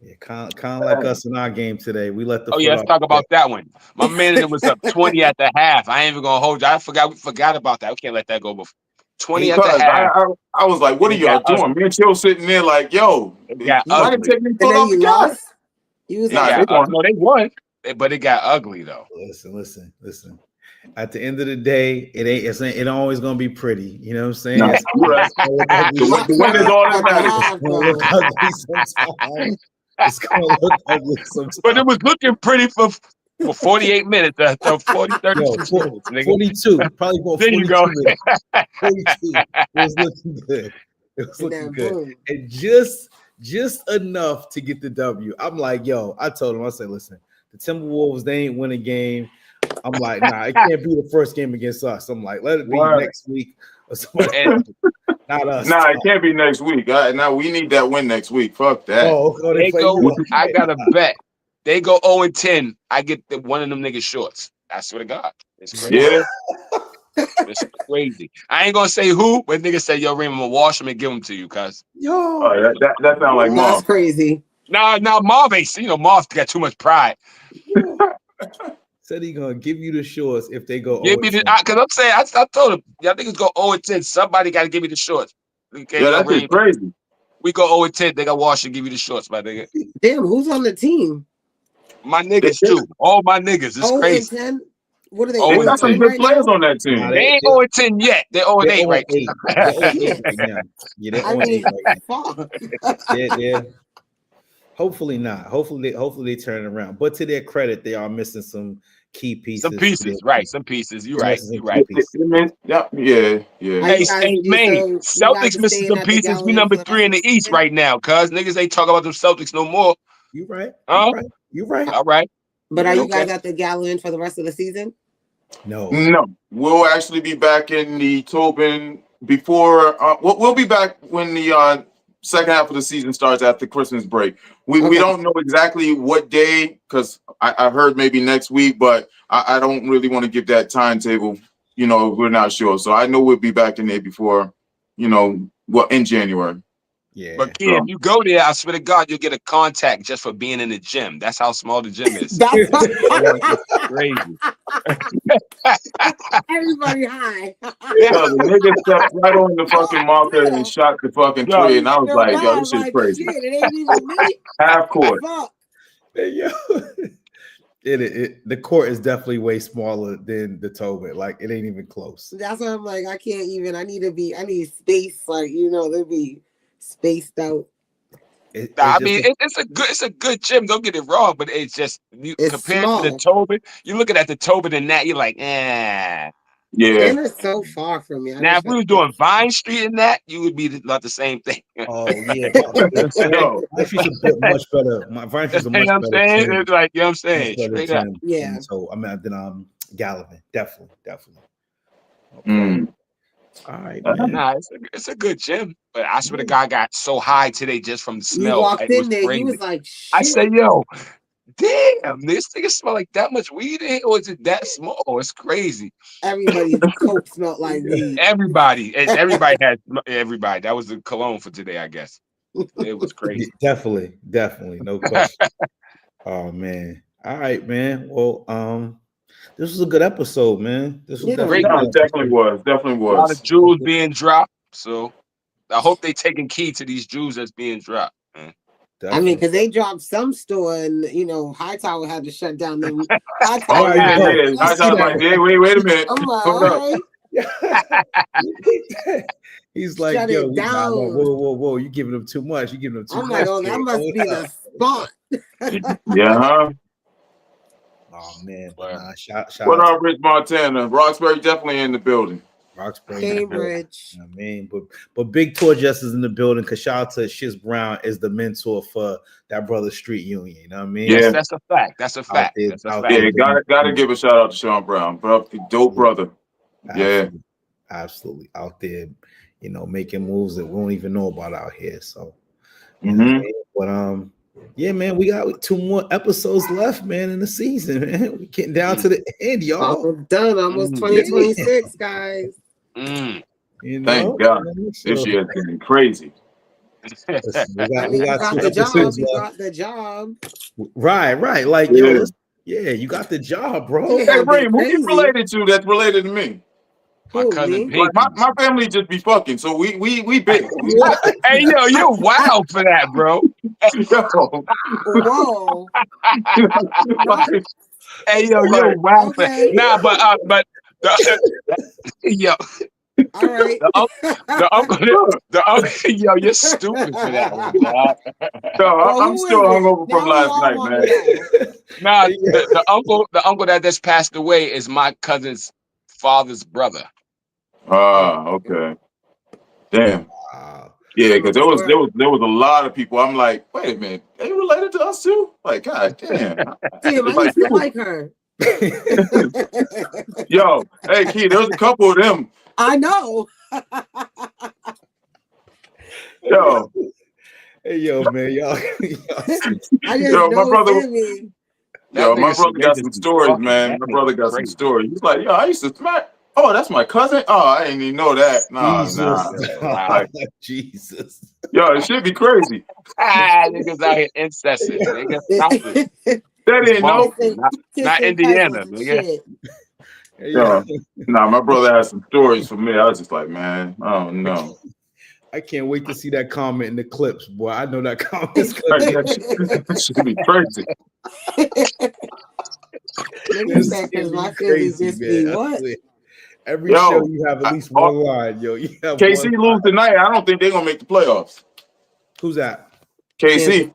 Yeah, kind of like us in our game today. We let the Oh foot yeah, let's off talk the about that one. My man was up 20 at the half. I ain't even gonna hold you. We forgot about that. We can't let that go before 20 at the Because half. I was like, what are It y'all got doing? ugly. Me and Chill sitting there like, yo, It got why didn't ugly. take me And foot then off the you gas? lost. You was It Nah, got they won. no, they won, but it got ugly though. Listen. At the end of the day, it always gonna be pretty. You know what I'm saying? Nah, you're right. The win is all that matters. It's gonna look ugly sometimes. It's gonna look ugly sometimes. But it was looking pretty for 48 minutes, 40, 36 Yo, minutes, nigga. 42, probably about There you 42 go. minutes. 42. It was looking good. It was And looking then good. boom. And just enough to get the W. I'm like, yo, I told him, I said, listen, the Timberwolves, they ain't win a game. I'm like, nah, it can't be the first game against us. I'm like, let it be next week or something. Not us. Nah, it can't be next week. Now we need that win next week. Fuck that. They go. I got a bet. They go 0-10. I get one of them niggas shorts. I swear to God, it's crazy. Yeah. It's crazy. I ain't gonna say who, but niggas say, "Yo, Reem, I'm gonna wash them and give them to you, cuz." Yo, oh, that sounds like Marv. That's crazy. Nah, Marv ain't. Marv got too much pride. Said he gonna give you the shorts if they go. Give me the because I'm saying I told him y'all niggas go 0-10. Somebody got to give me the shorts. Okay, yeah, that's just crazy. We go 0-10. They got wash and give you the shorts, my nigga. Damn, who's on the team? My niggas too. All my niggas. It's crazy. 0-10. What are they? They got some good players on that team. Nah, They ain't 0-10 yet. They're 0-8 right now. They're 0-8 right now. Yeah, they're 0-8 right now. Yeah. Hopefully not. Hopefully they turn it around. But to their credit, they are missing some key pieces. Some pieces, right? Some pieces. You're right. You're right. Yeah. Hey, man, Celtics missing some pieces. We number 3 in the East right now, cuz niggas ain't talking about them Celtics no more. You right. You Huh? right. All right. But are you guys at the Gallon for the rest of the season? No. We'll actually be back in the Tobin before. We'll be back when the second half of the season starts after Christmas break. We don't know exactly what day because I heard maybe next week, but I don't really want to give that timetable. You know, we're not sure. So I know we'll be back in there before. In January. Yeah. But kid, if you go there, I swear to God, you'll get a contact just for being in the gym. That's how small the gym is. That's it's crazy. Everybody high. So the nigga stepped right on the fucking marker and shot the fucking tree, and I was like, yo, this shit's crazy. Shit, it ain't even me. Half court. Fuck. Hey, yo. The court is definitely way smaller than the Tobin. Like it ain't even close. That's why I'm like, I can't even. I need space. Like they'll be spaced out. It's a good gym. Don't get it wrong, but it's just compared small. to the Tobin. You're looking at the Tobin and that you're like, Yeah, and it's so far from me. Now, if we were doing Vine Street and that, you would be not the same thing. Oh yeah, Vine Street's a bit much better. Vine Street's a much better gym. It's like you know what I'm saying. Straight up. Yeah. So I mean, then Gallivan, definitely. Okay. All right, man. Nah, it's a good gym, but I swear to God, I got so high today just from the smell. You walked in there, you was like, shit. I said, yo, damn, this thing smell like that much weed in here, or is it that small? It's crazy. Everybody's coke smelled like weed. Everybody had everybody. That was the cologne for today, I guess. It was crazy. Definitely, no question. Oh man. All right, man. Well, this was a good episode, man. This was great. Definitely was. A lot of jewels being dropped. So I hope they taking key to these jewels that's being dropped. Man. I mean, because they dropped some store and Hightower had to shut down them. Wait a minute. I'm like, all right. He's like, shut yo, it down. Whoa, you giving them too much. You giving them too much. I'm like, oh, that must be the spot. Yeah. Oh man, shout what out up, Rich Montana? Roxbury definitely in the building. Roxbury, Cambridge. I mean, but Big Dorchester in the building. Cause shout out to Shiz Brown is the mentor for that brother Street Union. You know what I mean? Yeah, that's a fact. That's a fact. Yeah, gotta give a shout out to Sean Brown, bro. Dope brother. Absolutely out there, making moves that we don't even know about out here. So, but yeah, man, we got 2 more episodes left, man, in the season, man. We're getting down to the end, y'all. Almost done, almost 2026, guys. Thank God. This year has been crazy. Listen, we got 2 the job. episodes You left. got the job. Right. Like, yo, you got the job, bro. Hey, Ray, who you related to that's related to me? My cousin Like my family just be fucking, so we big. Hey, yo, you're wild for that, bro. Whoa. Hey, yo, you're wild for that. Nah, but yo. All right. The uncle, yo, you're stupid for that one, dog. No, I'm still hungover from last night, man. Nah, the uncle that just passed away is my cousin's father's brother. Okay. Damn. Yeah, because there was a lot of people. I'm like, wait a minute, they related to us too? Like, god damn. Damn, I used to like her. Yo, hey, Key, there was a couple of them. I know. Yo. Hey, yo, man, y'all. My brother got some stories, man. My brother got some stories. He's like, yo, I used to smack. Oh, that's my cousin. Oh, I didn't even know that. Nah. Jesus. Yo, it should be crazy. Niggas out here incessant. Nigga. That ain't no. Not Indiana, nigga. Yo, my brother has some stories for me. I was just like, man, oh no. I can't wait to see that comment in the clips, boy. I know that comment's that should be crazy. Every show you have at least one line, yo. You have KC lose tonight. I don't think they're gonna make the playoffs. Who's that? KC.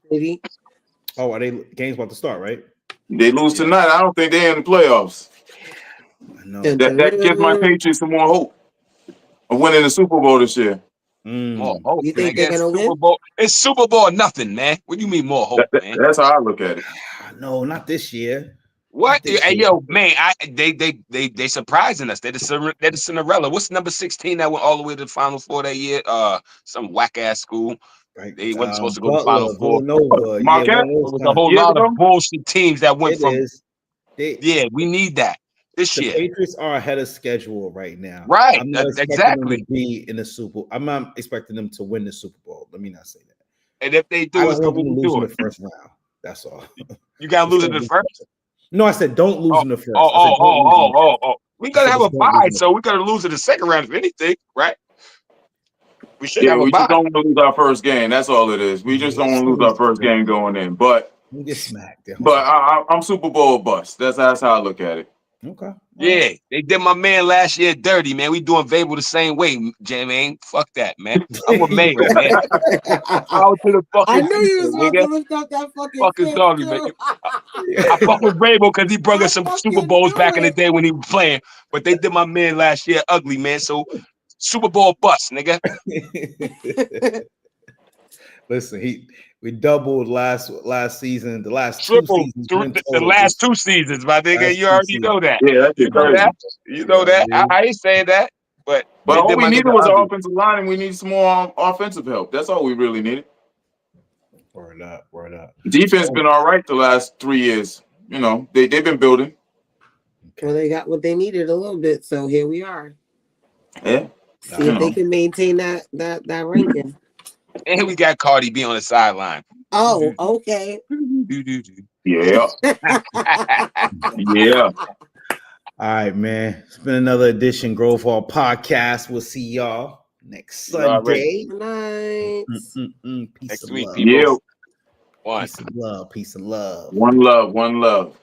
Oh, are they game's about to start, right? They lose tonight. I don't think they're in the playoffs. I know. That gives my Patriots some more hope of winning the Super Bowl this year. More hope. You think they're gonna win? It's Super Bowl or nothing, man. What do you mean more hope, man? That's how I look at it. No, not this year. What? Hey, yo, man, they surprising us. They're the Cinderella. What's number 16 that went all the way to the Final Four that year? Some whack ass school. Right. They wasn't supposed to go to the Final Four. Marquette? It was a whole lot of bullshit teams that went from. Yeah, we need that this year. The Patriots are ahead of schedule right now. Right. I'm not expecting them to be in the Super Bowl. I'm not expecting them to win the Super Bowl. Let me not say that. And if they do, it's going to lose in the first round. That's all. You got to lose in the first? No, I said don't lose in the first. We got to have a bye, so we got to lose in the second round, if anything, right? We should have a bye. Just don't want to lose our first game. That's all it is. We just don't want to lose our first game going in. But We get smacked. But I'm Super Bowl bust. That's how I look at it. Okay. Yeah, they did my man last year dirty, man. We doing Vabel the same way, Jermaine. Fuck that, man. I'm with Mayo, man. Out to the fucking I knew you was people, about nigga. to lift up that fucking Fucking fist, talking, man. too. I fuck with Vrabel because he brought I us some fucking Super Bowls knew back in the it. day when he was playing. But they did my man last year ugly, man. So Super Bowl bust, nigga. Listen, we doubled last season. The last Triple two seasons through in the total. last 2 seasons, my nigga. Last You 2 already know that. Yeah, that's You know crazy. that. You know that. I ain't saying that, but they all did we my needed nigga was an ugly. offensive line, and we need some more offensive help. That's all we really needed. Word up. Defense been all right the last 3 years. You know, they've been building. Well, they got what they needed a little bit, so here we are. Yeah. See if they can maintain that ranking. And we got Cardi B on the sideline. Oh, okay. Yeah. Yeah. All right, man. It's been another edition Grove Hall podcast. We'll see y'all next Sunday. Good night. Peace Next of week, love. people. Yeah. One. Peace of love. One love.